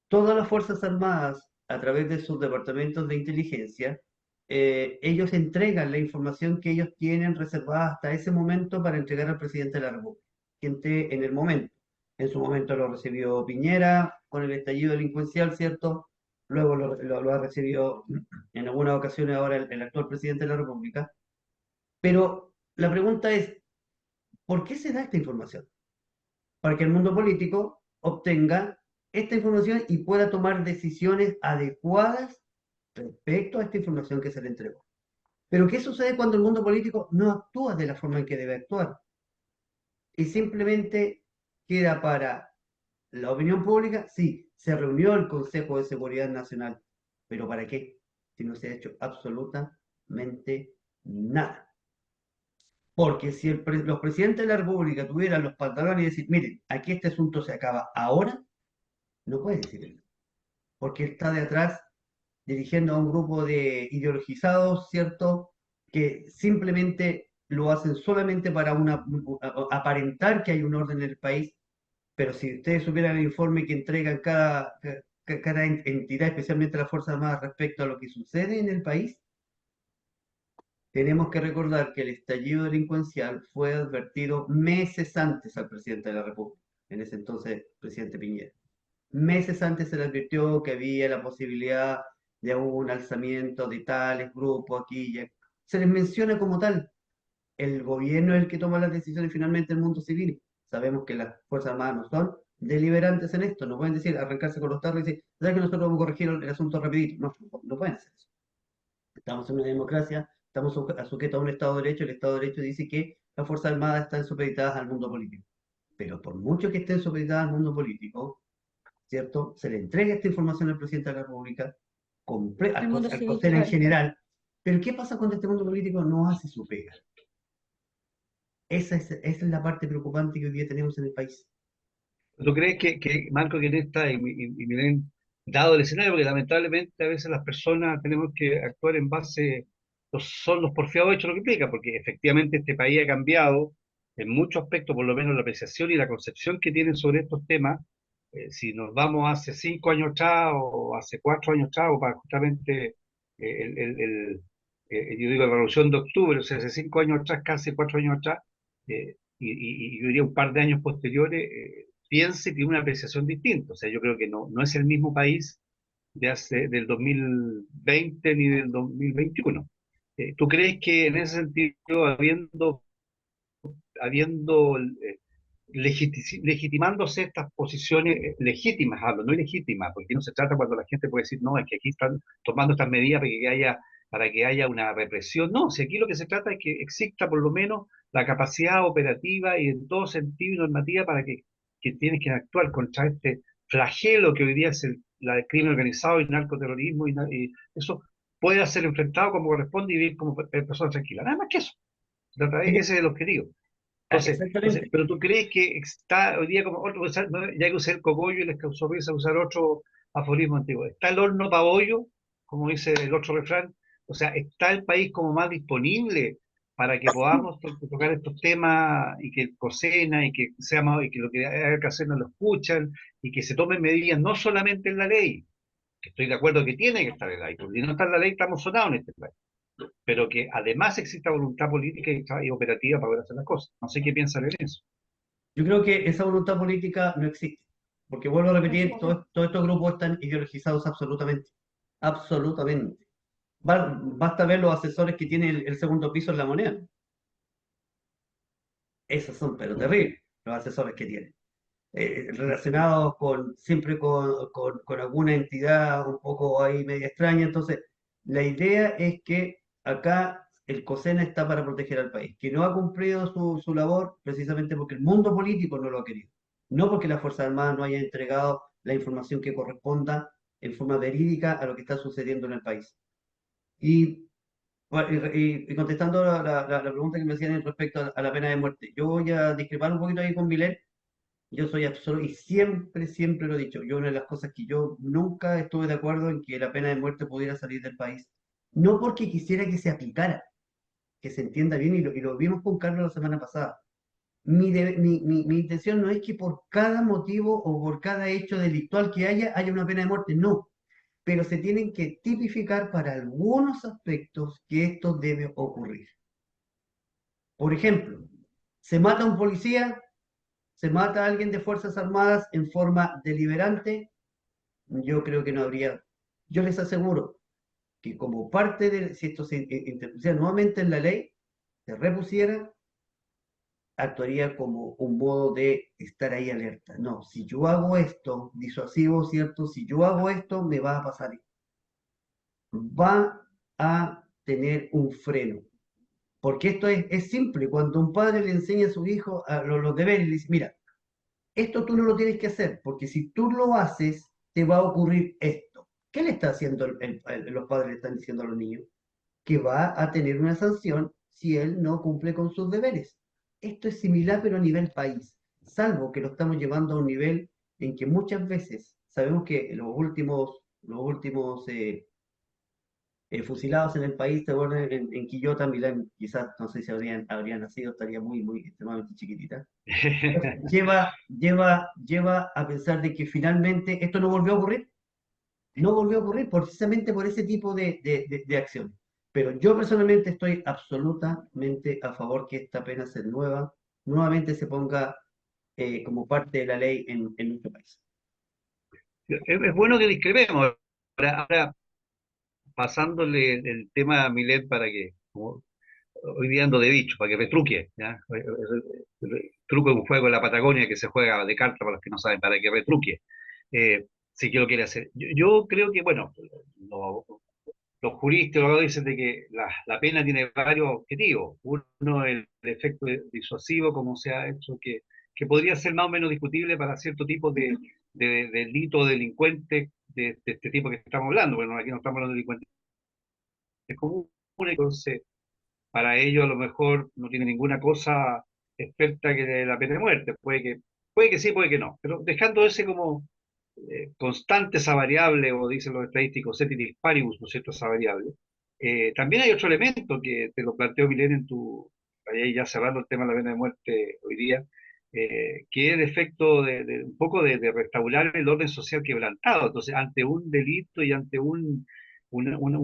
Todas las Fuerzas Armadas, a través de sus departamentos de inteligencia, ellos entregan la información que ellos tienen reservada hasta ese momento para entregar al presidente de la República, gente en el momento. En su momento lo recibió Piñera con el estallido delincuencial, ¿cierto? Luego lo ha recibido en algunas ocasiones ahora el actual presidente de la República. Pero la pregunta es, ¿por qué se da esta información? Para que el mundo político obtenga esta información y pueda tomar decisiones adecuadas respecto a esta información que se le entregó. Pero ¿qué sucede cuando el mundo político no actúa de la forma en que debe actuar? Y simplemente queda para la opinión pública, sí, se reunió el Consejo de Seguridad Nacional, pero ¿para qué? Si no se ha hecho absolutamente nada. Porque si los presidentes de la República tuvieran los pantalones y decir, miren, aquí este asunto se acaba ahora, no puede decir eso. Porque está de atrás dirigiendo a un grupo de ideologizados, ¿cierto? Que simplemente lo hacen solamente para aparentar que hay un orden en el país, pero si ustedes supieran el informe que entregan cada entidad, especialmente las Fuerzas Armadas, respecto a lo que sucede en el país, tenemos que recordar que el estallido delincuencial fue advertido meses antes al presidente de la República, en ese entonces presidente Piñera. Meses antes se le advirtió que había la posibilidad de un alzamiento de tales grupos aquí y allá. Se les menciona como tal. El gobierno es el que toma las decisiones, finalmente el mundo civil. Sabemos que las Fuerzas Armadas no son deliberantes en esto, no pueden decir, arrancarse con los tarros y decir, ¿sabes que nosotros vamos a corregir el asunto rapidito? No, no pueden hacer eso. Estamos en una democracia, estamos sujetos a un Estado de Derecho, el Estado de Derecho dice que las Fuerzas Armadas están supeditadas al mundo político. Pero por mucho que estén supeditadas al mundo político, ¿cierto? Se le entrega esta información al presidente de la República, El mundo al civil, COSENA en claro. general. Pero ¿qué pasa cuando este mundo político no hace su pega? Esa es la parte preocupante que hoy día tenemos en el país. ¿Tú crees Marco, que en esta, y miren, dado el escenario, porque lamentablemente a veces las personas tenemos que actuar en base, son los porfiados hechos lo que implica, porque efectivamente este país ha cambiado en muchos aspectos, por lo menos la apreciación y la concepción que tienen sobre estos temas. Si nos vamos hace 5 años atrás o hace 4 años atrás, o para justamente yo digo la Revolución de Octubre, o sea, hace 5 años atrás, casi 4 años atrás, y yo diría un par de años posteriores, piense que tiene una apreciación distinta. O sea, yo creo que no es el mismo país del 2020 ni del 2021. ¿Tú crees que en ese sentido, habiendo legitimándose estas posiciones legítimas, hablo, no ilegítimas, porque no se trata cuando la gente puede decir, no, es que aquí están tomando estas medidas para que haya una represión? No, si aquí lo que se trata es que exista por lo menos la capacidad operativa y en todo sentido y normativa para que tienes que actuar contra este flagelo que hoy día es el crimen organizado y el narcoterrorismo, y eso pueda ser enfrentado como corresponde y vivir como personas tranquilas. Nada más que eso. Ese es el objetivo. Entonces, Exactamente. pero tú crees que está hoy día como otro, ¿no? Ya que usé el cogollo y les causó risa usar otro aforismo antiguo. Está el horno para bollo, como dice el otro refrán. O sea, está el país como más disponible para que podamos tocar estos temas y que COSENA y que seamos y que lo que haga que hacer no lo escuchan y que se tomen medidas no solamente en la ley, que estoy de acuerdo que tiene que estar en la ley, porque si no está en la ley estamos sonados en este país, pero que además exista voluntad política y operativa para poder hacer las cosas. No sé qué piensan en eso. Yo creo que esa voluntad política no existe. Porque vuelvo a repetir, Tampoco. todos estos grupos están ideologizados absolutamente. Absolutamente. Basta ver los asesores que tiene el segundo piso en La Moneda. Esos son, pero terribles, los asesores que tienen. Relacionados siempre con alguna entidad un poco ahí media extraña. Entonces, la idea es que acá el COSENA está para proteger al país, que no ha cumplido su labor precisamente porque el mundo político no lo ha querido, no porque las Fuerzas Armadas no hayan entregado la información que corresponda en forma verídica a lo que está sucediendo en el país. Y, bueno, y contestando la pregunta que me hacían respecto a la pena de muerte, yo voy a discrepar un poquito ahí con Vilén. Yo soy absoluto y siempre lo he dicho. Yo una de las cosas que yo nunca estuve de acuerdo en que la pena de muerte pudiera salir del país. No porque quisiera que se aplicara, que se entienda bien, y lo vimos con Carlos la semana pasada. Mi intención no es que por cada motivo o por cada hecho delictual que haya una pena de muerte, no. Pero se tienen que tipificar para algunos aspectos que esto debe ocurrir. Por ejemplo, se mata a un policía, se mata a alguien de Fuerzas Armadas en forma deliberante, yo creo que no habría, yo les aseguro que como parte de, si esto se interpusiera nuevamente en la ley, se repusiera, actuaría como un modo de estar ahí alerta. No, si yo hago esto, disuasivo, ¿cierto? Si yo hago esto, me va a pasar esto. Va a tener un freno. Porque esto es simple. Cuando un padre le enseña a su hijo los deberes, le dice, mira, esto tú no lo tienes que hacer, porque si tú lo haces, te va a ocurrir esto. ¿Qué le está haciendo los padres, le están diciendo a los niños? Que va a tener una sanción si él no cumple con sus deberes. Esto es similar, pero a nivel país, salvo que lo estamos llevando a un nivel en que muchas veces sabemos que los últimos fusilados en el país, te acuerdas, en Quillota, Milán, quizás, no sé si habría nacido, estaría muy, muy extremadamente chiquitita. Lleva a pensar de que finalmente esto no volvió a ocurrir, no volvió a ocurrir precisamente por ese tipo de acción. Pero yo personalmente estoy absolutamente a favor que esta pena se nuevamente se ponga como parte de la ley en nuestro país. Es bueno que discrepemos. Ahora, pasándole el tema a Milet para que, como hoy día ando de dicho, para que retruque, ¿ya? El truco es un juego en la Patagonia que se juega de carta para los que no saben, para que retruque, si que lo quiere hacer. Yo creo que, bueno, lo- los juristas luego dicen de que la pena tiene varios objetivos. Uno, el efecto disuasivo, como se ha hecho, que podría ser más o menos discutible para cierto tipo de delito o delincuentes de este tipo que estamos hablando. Bueno, aquí no estamos hablando de delincuentes comunes, entonces para ellos a lo mejor no tiene ninguna cosa experta que la pena de muerte. Puede que sí, puede que no. Pero dejando ese como constante esa variable, o dicen los estadísticos, ceteris paribus, ¿no es cierto?, esa variable. También hay otro elemento que te lo planteo, Milena, ahí ya cerrando el tema de la pena de muerte hoy día, que es el efecto de un poco de restaurar el orden social quebrantado. Entonces, ante un delito y ante un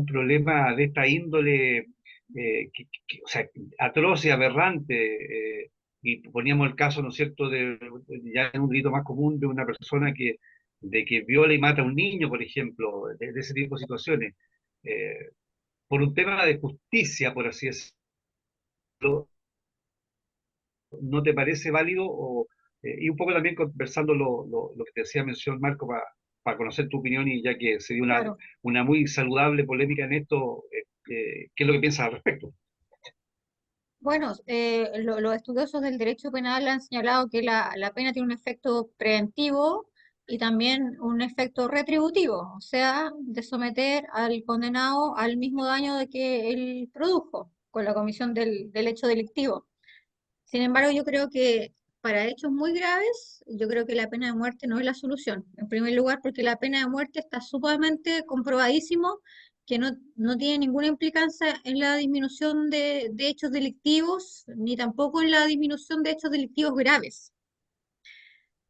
problema de esta índole, o sea, atroz y aberrante, y poníamos el caso, ¿no es cierto?, ya en un delito más común de una persona de que viola y mata a un niño, por ejemplo, de ese tipo de situaciones, eh, por un tema de justicia, por así decirlo, ¿no te parece válido? Y un poco también conversando lo que te decía mención Marco, para conocer tu opinión, y ya que se dio Claro. una muy saludable polémica en esto, ¿qué es lo que piensas al respecto? Bueno, los estudiosos del derecho penal han señalado que la pena tiene un efecto preventivo y también un efecto retributivo, o sea, de someter al condenado al mismo daño de que él produjo con la comisión del hecho delictivo. Sin embargo, yo creo que para hechos muy graves, yo creo que la pena de muerte no es la solución. En primer lugar, porque la pena de muerte está sumamente comprobadísimo que no tiene ninguna implicancia en la disminución de hechos delictivos, ni tampoco en la disminución de hechos delictivos graves.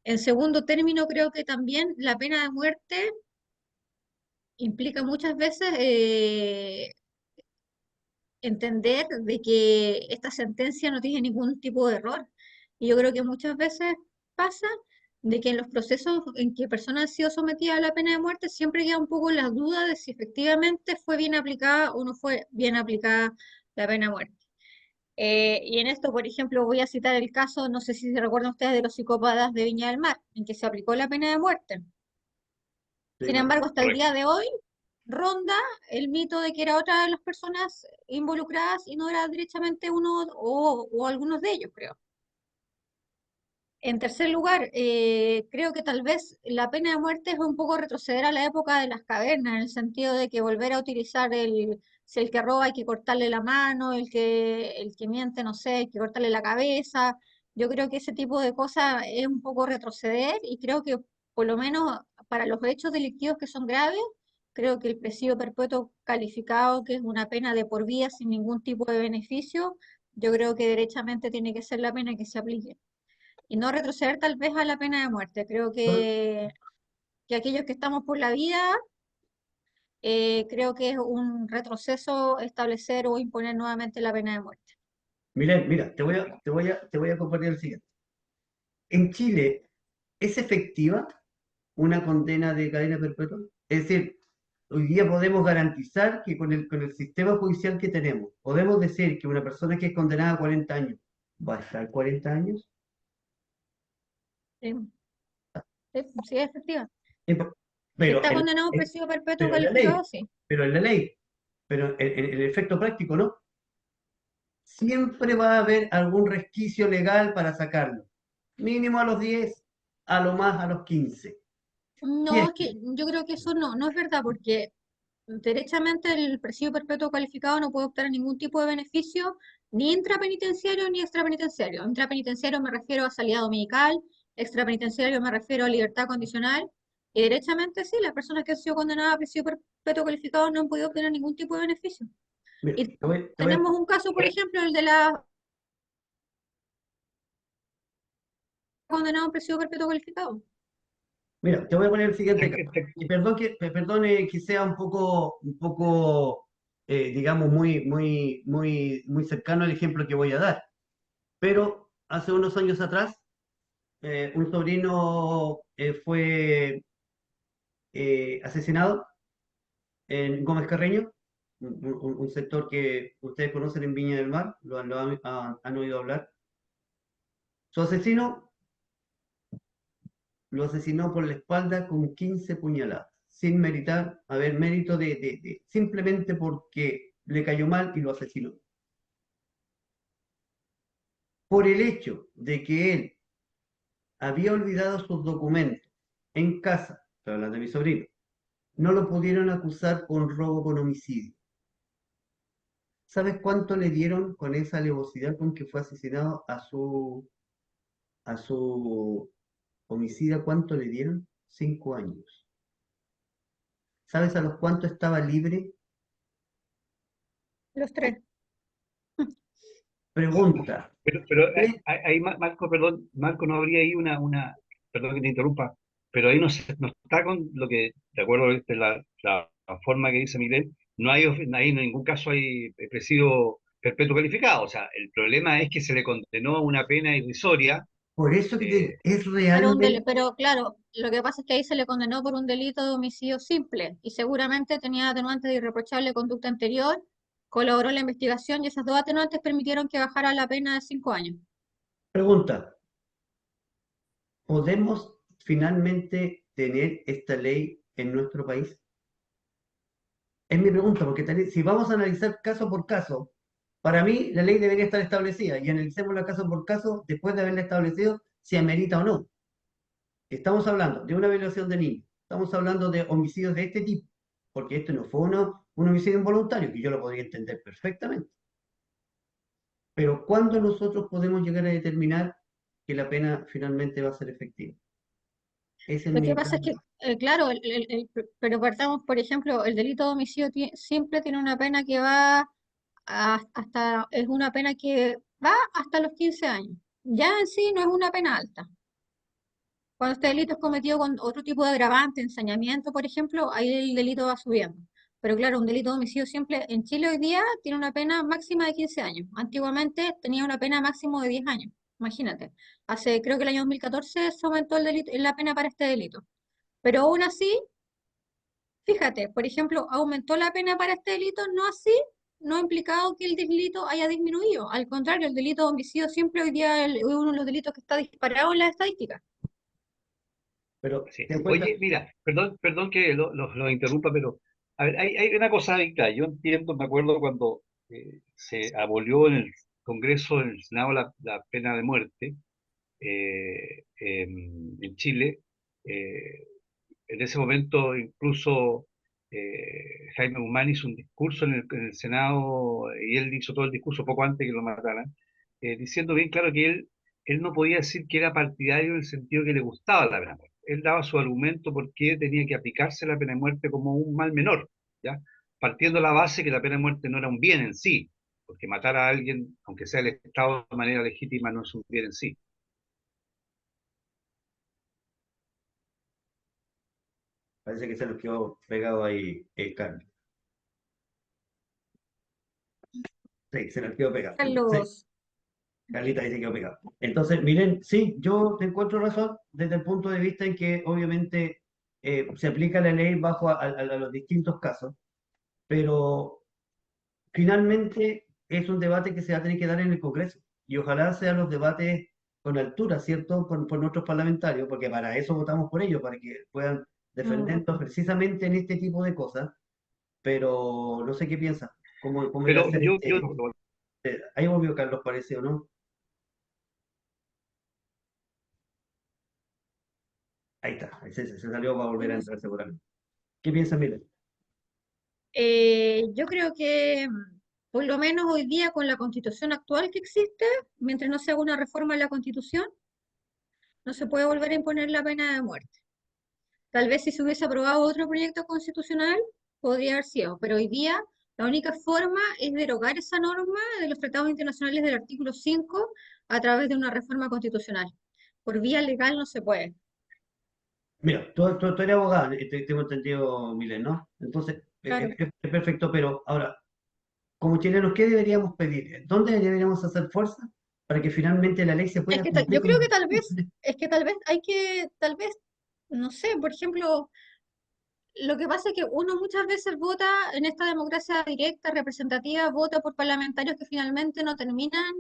En segundo término, creo que también la pena de muerte implica muchas veces entender de que esta sentencia no tiene ningún tipo de error. Y yo creo que muchas veces pasa de que en los procesos en que personas han sido sometidas a la pena de muerte siempre queda un poco la duda de si efectivamente fue bien aplicada o no fue bien aplicada la pena de muerte. Y en esto, por ejemplo, voy a citar el caso, no sé si se recuerdan ustedes, de los psicópatas de Viña del Mar, en que se aplicó la pena de muerte. Sí, Sin me embargo, acuerdo. hasta el día Correcto. de hoy ronda el mito de que era otra de las personas involucradas y no era derechamente uno o algunos de ellos, creo. En tercer lugar, creo que tal vez la pena de muerte es un poco retroceder a la época de las cavernas, en el sentido de que volver a utilizar si el que roba hay que cortarle la mano, el que miente, no sé, hay que cortarle la cabeza. Yo creo que ese tipo de cosas es un poco retroceder y creo que por lo menos para los hechos delictivos que son graves, creo que el presidio perpetuo calificado, que es una pena de por vida sin ningún tipo de beneficio, yo creo que derechamente tiene que ser la pena que se aplique y no retroceder tal vez a la pena de muerte. Creo que aquellos que estamos por la vida, creo que es un retroceso establecer o imponer nuevamente la pena de muerte. Mira, te voy a compartir el siguiente. En Chile, ¿es efectiva una condena de cadena perpetua? Es decir, hoy día podemos garantizar que con el sistema judicial que tenemos, podemos decir que una persona que es condenada a 40 años va a estar 40 años. Sí, sí, sí, es efectiva. Eh, Si Pero está en, condenado a un en- presidio perpetuo pero en la ley, calificado, sí. pero en la ley, pero en el efecto práctico no. Siempre va a haber algún resquicio legal para sacarlo. Mínimo a los 10, a lo más a los 15. No, es que yo creo que eso no es verdad, porque derechamente el presidio perpetuo calificado no puede optar a ningún tipo de beneficio ni intrapenitenciario ni extrapenitenciario. Intrapenitenciario me refiero a salida dominical, extrapenitenciario me refiero a libertad condicional, y derechamente sí, las personas que han sido condenadas a presidio perpetuo calificado no han podido obtener ningún tipo de beneficio. Mira, Y te voy a- tenemos un caso, por ejemplo, el de la condenada a presidio perpetuo calificado. mira, te voy a poner el siguiente caso. Este- Y perdone que sea un poco, digamos, muy cercano al ejemplo que voy a dar. Pero hace unos años atrás, un sobrino fue asesinado en Gómez Carreño, un sector que ustedes conocen en Viña del Mar, han oído hablar. Su asesino lo asesinó por la espalda con 15 puñaladas, sin meritar, haber mérito simplemente porque le cayó mal y lo asesinó. Por el hecho de que él había olvidado sus documentos en casa, estoy hablando de mi sobrino, no lo pudieron acusar con robo con homicidio. ¿Sabes cuánto le dieron con esa alevosía con que fue asesinado a su homicida? ¿Cuánto le dieron? 5 años. ¿Sabes a los cuánto estaba libre? Los tres. Pregunta. pero ¿Qué? ahí, Marco, perdón, Marco, no habría ahí perdón que te interrumpa, pero ahí no está con lo que, de acuerdo a la forma que dice Miguel, ahí en ningún caso hay presidio perpetuo calificado. O sea, el problema es que se le condenó a una pena irrisoria. Por eso que eh, es realmente, Pero claro, lo que pasa es que ahí se le condenó por un delito de homicidio simple y seguramente tenía atenuantes de irreprochable conducta anterior, colaboró en la investigación y esas dos atenuantes permitieron que bajara la pena de 5 años. pregunta, ¿podemos finalmente tener esta ley en nuestro país? Es mi pregunta, porque si vamos a analizar caso por caso, para mí la ley debería estar establecida y analicémosla caso por caso después de haberla establecido si amerita o no. Estamos hablando de una violación de niños, estamos hablando de homicidios de este tipo, porque esto no fue un homicidio involuntario, que yo lo podría entender perfectamente. Pero ¿cuándo nosotros podemos llegar a determinar que la pena finalmente va a ser efectiva? Ese es Lo que mi pasa gran... es que, claro, pero partamos, por ejemplo, el delito de homicidio simple tiene una pena que va es una pena que va hasta los 15 años. Ya en sí no es una pena alta. Cuando este delito es cometido con otro tipo de agravante, ensañamiento, por ejemplo, ahí el delito va subiendo. Pero claro, un delito de homicidio simple en Chile hoy día tiene una pena máxima de 15 años. Antiguamente tenía una pena máxima de 10 años. Imagínate. Creo que el año 2014 se aumentó la pena para este delito. Pero aún así, fíjate, por ejemplo, aumentó la pena para este delito, no así, no ha implicado que el delito haya disminuido. Al contrario, el delito de homicidio simple hoy día es uno de los delitos que está disparado en las estadísticas. Pero sí. te encuentras... Oye, mira, perdón que lo interrumpa, pero a ver, hay una cosa ahí, claro. Yo entiendo, me acuerdo cuando se abolió en el Congreso, en el Senado, la pena de muerte en Chile. eh, en ese momento incluso Jaime Guzmán hizo un discurso en el Senado, y él hizo todo el discurso poco antes que lo mataran, diciendo bien claro que él no podía decir que era partidario en el sentido que le gustaba la pena de muerte. Él daba su argumento por qué tenía que aplicarse la pena de muerte como un mal menor, ¿ya? Partiendo de la base que la pena de muerte no era un bien en sí, porque matar a alguien, aunque sea el Estado de manera legítima, no es un bien en sí. Parece que se nos quedó pegado ahí el cambio. Sí, se nos quedó pegado. Sí, Carlos, Carlita dice que quedó pegado. Entonces, miren, sí, yo te encuentro razón desde el punto de vista en que obviamente se aplica la ley bajo a los distintos casos, pero finalmente es un debate que se va a tener que dar en el Congreso y ojalá sean los debates con altura, ¿cierto? Por nuestros parlamentarios, porque para eso votamos por ellos, para que puedan mm, defendernos precisamente en este tipo de cosas, pero no sé qué piensa, cómo irá a Pero ser yo ahí volvió Carlos, parece, ¿o no? Ahí está, ahí se salió para volver a entrar seguramente. ¿Qué piensa, Miller? yo creo que por lo menos hoy día con la constitución actual que existe, mientras no se haga una reforma a la constitución, no se puede volver a imponer la pena de muerte. Tal vez si se hubiese aprobado otro proyecto constitucional, podría haber sido, pero hoy día la única forma es derogar esa norma de los tratados internacionales del artículo 5 a través de una reforma constitucional. Por vía legal no se puede. Mira, tú eres abogado, tengo entendido, Milen, ¿no? Entonces, Claro. es perfecto, pero ahora, como chilenos, ¿qué deberíamos pedir? ¿Dónde deberíamos hacer fuerza para que finalmente la ley se Es pueda que cumplir yo creo como... que tal vez, es que tal vez hay que, tal vez, no sé, por ejemplo, lo que pasa es que uno muchas veces vota en esta democracia directa, representativa, vota por parlamentarios que finalmente no terminan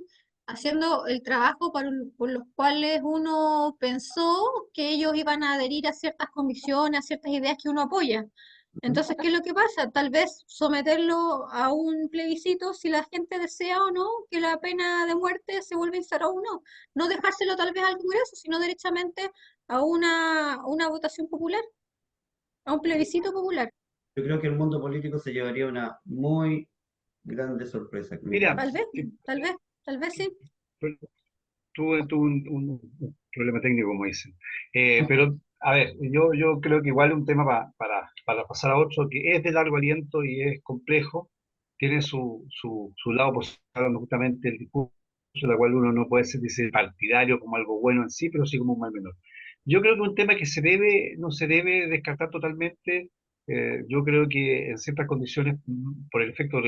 haciendo el trabajo por los cuales uno pensó que ellos iban a adherir a ciertas convicciones, a ciertas ideas que uno apoya. Entonces, ¿qué es lo que pasa? Tal vez someterlo a un plebiscito si la gente desea o no que la pena de muerte se vuelva a instaurar o no. No dejárselo tal vez al Congreso, sino derechamente a una votación popular, a un plebiscito popular. Yo creo que el mundo político se llevaría una muy grande sorpresa, Milen. Mira, Tal vez, tal vez, tal vez sí. tuve un problema técnico, como dicen. Pero, a ver, yo creo que igual es un tema para pasar a otro que es de largo aliento y es complejo, tiene su lado positivo, hablando justamente el discurso, la cual uno no puede ser dice, partidario como algo bueno en sí, pero sí como un mal menor. Yo creo que un tema que no se debe descartar totalmente. Yo creo que en ciertas condiciones, por el efecto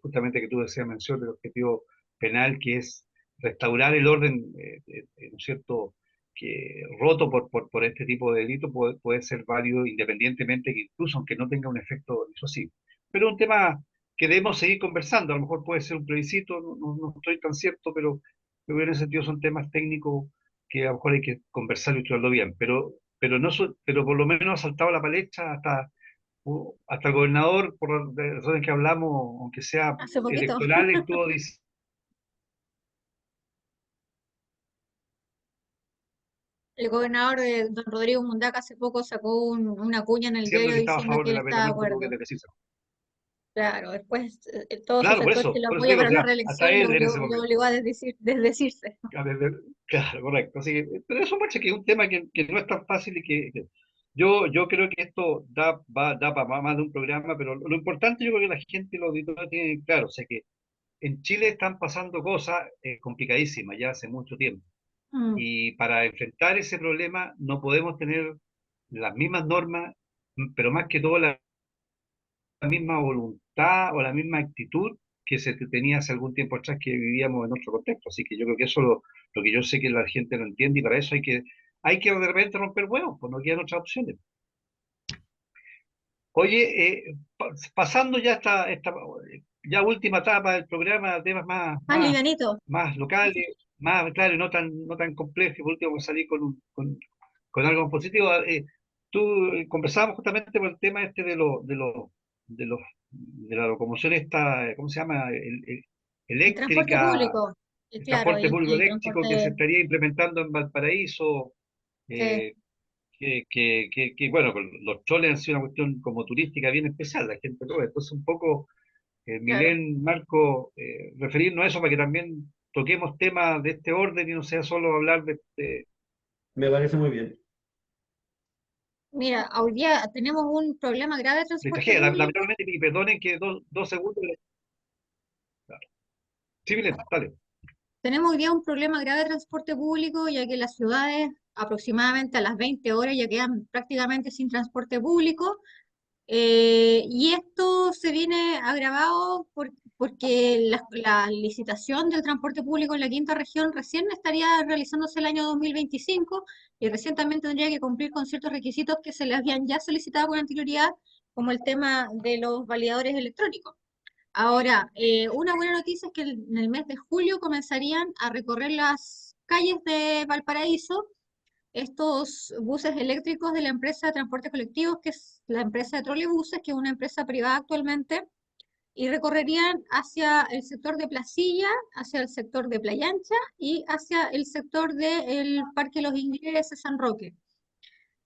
justamente que tú decías mención del objetivo penal, que es restaurar el orden, ¿no es cierto?, que roto por este tipo de delito puede ser válido independientemente que incluso aunque no tenga un efecto disuasivo. Pero un tema que debemos seguir conversando, a lo mejor puede ser un plebiscito, no estoy tan cierto, pero en ese sentido son temas técnicos que a lo mejor hay que conversar y estudiarlo bien, pero por lo menos ha saltado la palestra hasta el gobernador, por las razones que hablamos, aunque sea Hace poquito. electoral, estuvo diciendo El gobernador don Rodrigo Mundaca hace poco sacó una cuña en el diciendo diario que estaba a diciendo favor que del él está de apelamiento, tuvo que acuerdo. decirse. Claro, después todo su Claro, sector que lo por eso apoya digo, para o la sea, hasta reelección él en ese le momento. obligó a desdecirse. Claro, correcto. Así que, pero eso muestra que es un tema que no es tan fácil y yo creo que esto da para más de un programa, pero lo importante yo creo que la gente, los auditores tienen claro, o sea que en Chile están pasando cosas complicadísimas ya hace mucho tiempo. Mm, Y para enfrentar ese problema no podemos tener las mismas normas, pero más que todo la misma voluntad o la misma actitud que se tenía hace algún tiempo atrás que vivíamos en otro contexto. Así que yo creo que eso es lo que yo sé que la gente no entiende y para eso hay que de repente romper huevos, pues no quedan otras opciones. Oye, pasando ya esta ya última etapa del programa, temas más livianito. más locales, más, claro, y no tan complejos, y por último salir con algo positivo. Tú conversábamos justamente por el tema este de los de la locomoción esta, ¿cómo se llama? El transporte Eléctrica, público, el claro, transporte público el eléctrico que se transporte, estaría implementando en Valparaíso. sí, eh, bueno, con los choles han sido una cuestión como turística bien especial, la gente lo ve. Entonces, un poco, claro. Milén, Marco, referirnos a eso para que también toquemos temas de este orden y no sea solo hablar Me parece muy bien. Mira, hoy día tenemos un problema grave de de transporte tragedia. público. Lamentablemente, y perdonen que dos segundos. Sí, Milén, dale. Tenemos hoy día un problema grave de transporte público, ya que las ciudades aproximadamente a las 20 horas ya quedan prácticamente sin transporte público. Y esto se viene agravado porque la licitación del transporte público en la quinta región recién estaría realizándose el año 2025 y recién también tendría que cumplir con ciertos requisitos que se le habían ya solicitado con anterioridad, como el tema de los validadores electrónicos. Ahora, una buena noticia es que en el mes de julio comenzarían a recorrer las calles de Valparaíso estos buses eléctricos de la empresa de transportes colectivos, que es la empresa de trolebuses, que es una empresa privada actualmente, y recorrerían hacia el sector de Placilla, hacia el sector de Playa Ancha y hacia el sector del Parque Los Ingleses, San Roque.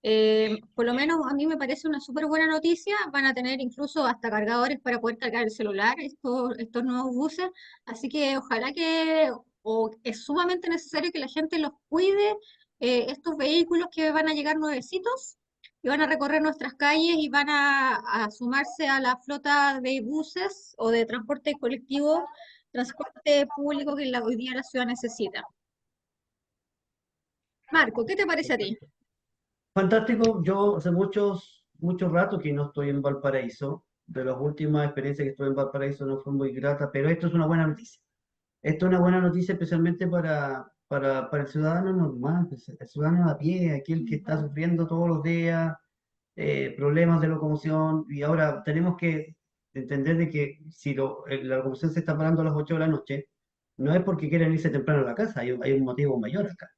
Por lo menos a mí me parece una súper buena noticia. Van a tener incluso hasta cargadores para poder cargar el celular, estos nuevos buses. Así que ojalá o es sumamente necesario que la gente los cuide, estos vehículos que van a llegar nuevecitos y van a recorrer nuestras calles y van a sumarse a la flota de buses o de transporte colectivo, transporte público que hoy día la ciudad necesita. Marco, ¿qué te parece a ti? Fantástico, yo hace muchos rato que no estoy en Valparaíso. De las últimas experiencias que estuve en Valparaíso no fue muy grata, pero esto es una buena noticia. Esto es una buena noticia especialmente para el ciudadano normal, pues, el ciudadano a pie, aquel que está sufriendo todos los días problemas de locomoción. Y ahora tenemos que entender de que si la locomoción se está parando a las 8 de la noche, no es porque quieran irse temprano a la casa, hay un motivo mayor acá.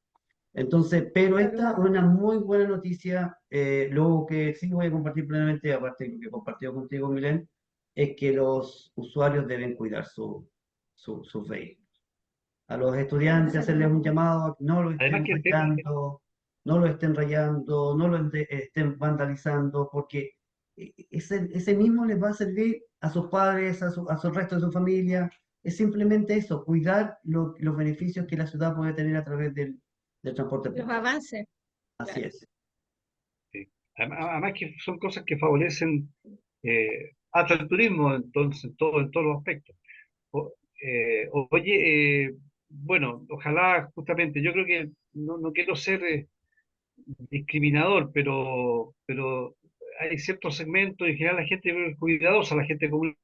Entonces, pero esta Claro. es una muy buena noticia. Lo que sí voy a compartir plenamente, aparte de lo que he compartido contigo, Milén, es que los usuarios deben cuidar sus vehículos. A los estudiantes hacerles un Exactamente. llamado a que no lo Además estén que el tema, rayando, no lo estén rayando, no lo estén vandalizando, porque ese mismo les va a servir a sus padres, a su resto de su familia. Es simplemente eso, cuidar los beneficios que la ciudad puede tener a través del transporte Los público. avances. Así Claro. es. sí. Además que son cosas que favorecen hasta el turismo, entonces, en todos los aspectos. Oye, bueno, ojalá justamente, yo creo que no quiero ser discriminador, pero hay ciertos segmentos, y en general la gente es cuidadosa, la gente común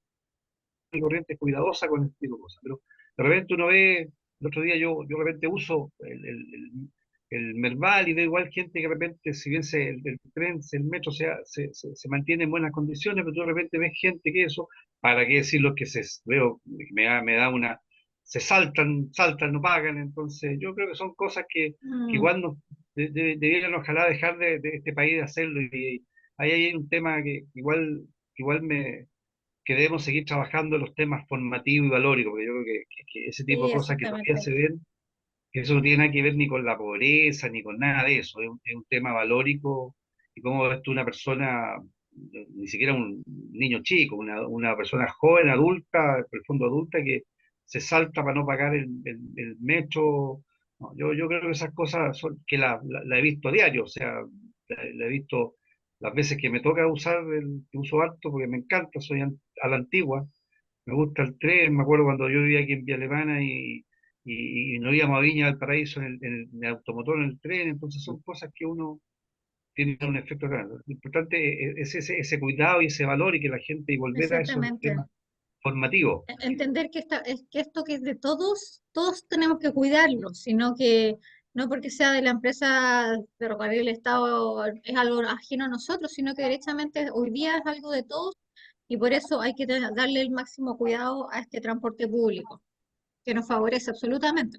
y corriente es cuidadosa con este tipo de cosas, pero de repente uno ve, el otro día yo de repente uso el Merval y veo igual gente que de repente, si bien el tren, el metro se mantiene en buenas condiciones, pero tú de repente ves gente que eso, para qué decir lo que veo, me da una, se saltan, no pagan, entonces yo creo que son cosas que Mm, igual debieran ojalá dejar de este país de hacerlo, y ahí hay un tema que igual que debemos seguir trabajando en los temas formativos y valóricos, porque yo creo que ese tipo sí, de cosas que todavía exactamente. se ven, que eso no tiene nada que ver ni con la pobreza, ni con nada de eso, es un tema valórico, y cómo ves tú una persona, ni siquiera un niño chico, una persona joven, adulta, por el fondo adulta, que se salta para no pagar el metro. No, yo creo que esas cosas son, que la he visto a diario, o sea, la he visto las veces que me toca usar que uso harto, porque me encanta, soy a la antigua, me gusta el tren. Me acuerdo cuando yo vivía aquí en Vía Alemana y nos íbamos a Viña del Paraíso en el automotor, en el tren. Entonces son cosas que uno tiene un efecto grande. Lo importante es ese cuidado y ese valor, y que la gente, y volver a esos Exactamente. temas formativos. Entender que esto que es de todos, todos tenemos que cuidarlo, sino que no porque sea de la empresa Ferrocarril del Estado es algo ajeno a nosotros, sino que derechamente hoy día es algo de todos y por eso hay que darle el máximo cuidado a este transporte público, que nos favorece absolutamente.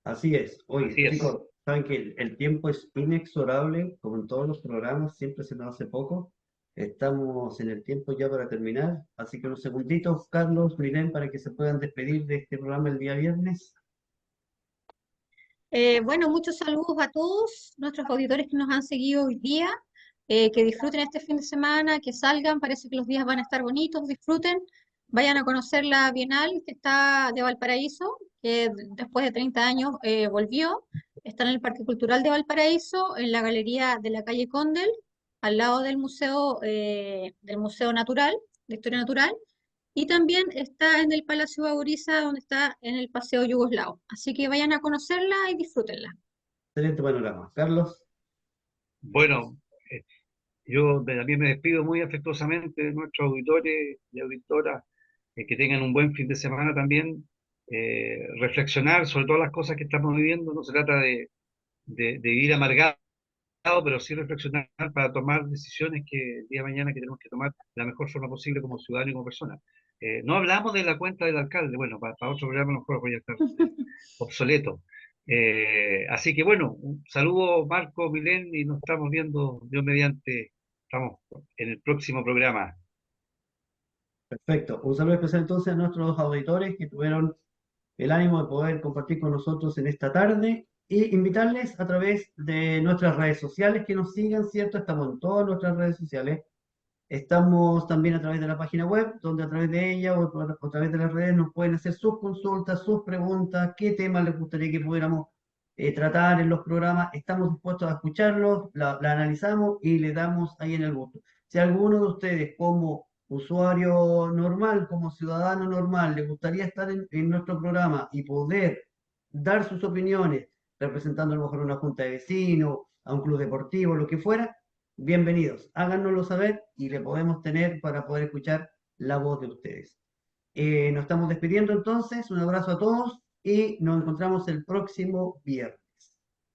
Así es. Oye, Así es. chicos, saben que el tiempo es inexorable, como en todos los programas, siempre se nos hace poco. Estamos en el tiempo ya para terminar, así que unos segunditos, Carlos, Miren, para que se puedan despedir de este programa el día viernes. Bueno, muchos saludos a todos nuestros auditores que nos han seguido hoy día, que disfruten este fin de semana, que salgan, parece que los días van a estar bonitos, disfruten, vayan a conocer la Bienal que está de Valparaíso, que después de 30 años volvió, está en el Parque Cultural de Valparaíso, en la galería de la calle Condel, al lado del Museo Natural, de Historia Natural, y también está en el Palacio Bauriza, donde está en el Paseo Yugoslavo. Así que vayan a conocerla y disfrútenla. Excelente panorama. Carlos, Bueno, yo también me despido muy afectuosamente de nuestros auditores y auditoras, que tengan un buen fin de semana también. Reflexionar sobre todas las cosas que estamos viviendo. No se trata de vivir amargado, pero sí reflexionar para tomar decisiones que el día de mañana que tenemos que tomar de la mejor forma posible como ciudadano y como persona. No hablamos de la cuenta del alcalde, bueno, para otro programa a lo mejor voy a estar obsoleto. Así que bueno, un saludo Marco, Milén, y nos estamos viendo Dios mediante, estamos en el próximo programa. perfecto. Un saludo especial entonces a nuestros auditores que tuvieron el ánimo de poder compartir con nosotros en esta tarde. Y invitarles a través de nuestras redes sociales que nos sigan, ¿cierto? Estamos en todas nuestras redes sociales. Estamos también a través de la página web, donde a través de ella o a través de las redes nos pueden hacer sus consultas, sus preguntas, qué temas les gustaría que pudiéramos tratar en los programas. Estamos dispuestos a escucharlos, la analizamos y le damos ahí en el gusto. Si alguno de ustedes como usuario normal, como ciudadano normal, le gustaría estar en nuestro programa y poder dar sus opiniones, representando a lo mejor a una junta de vecinos, a un club deportivo, lo que fuera, bienvenidos. Háganoslo saber y le podemos tener para poder escuchar la voz de ustedes. Nos estamos despidiendo entonces, un abrazo a todos y nos encontramos el próximo viernes.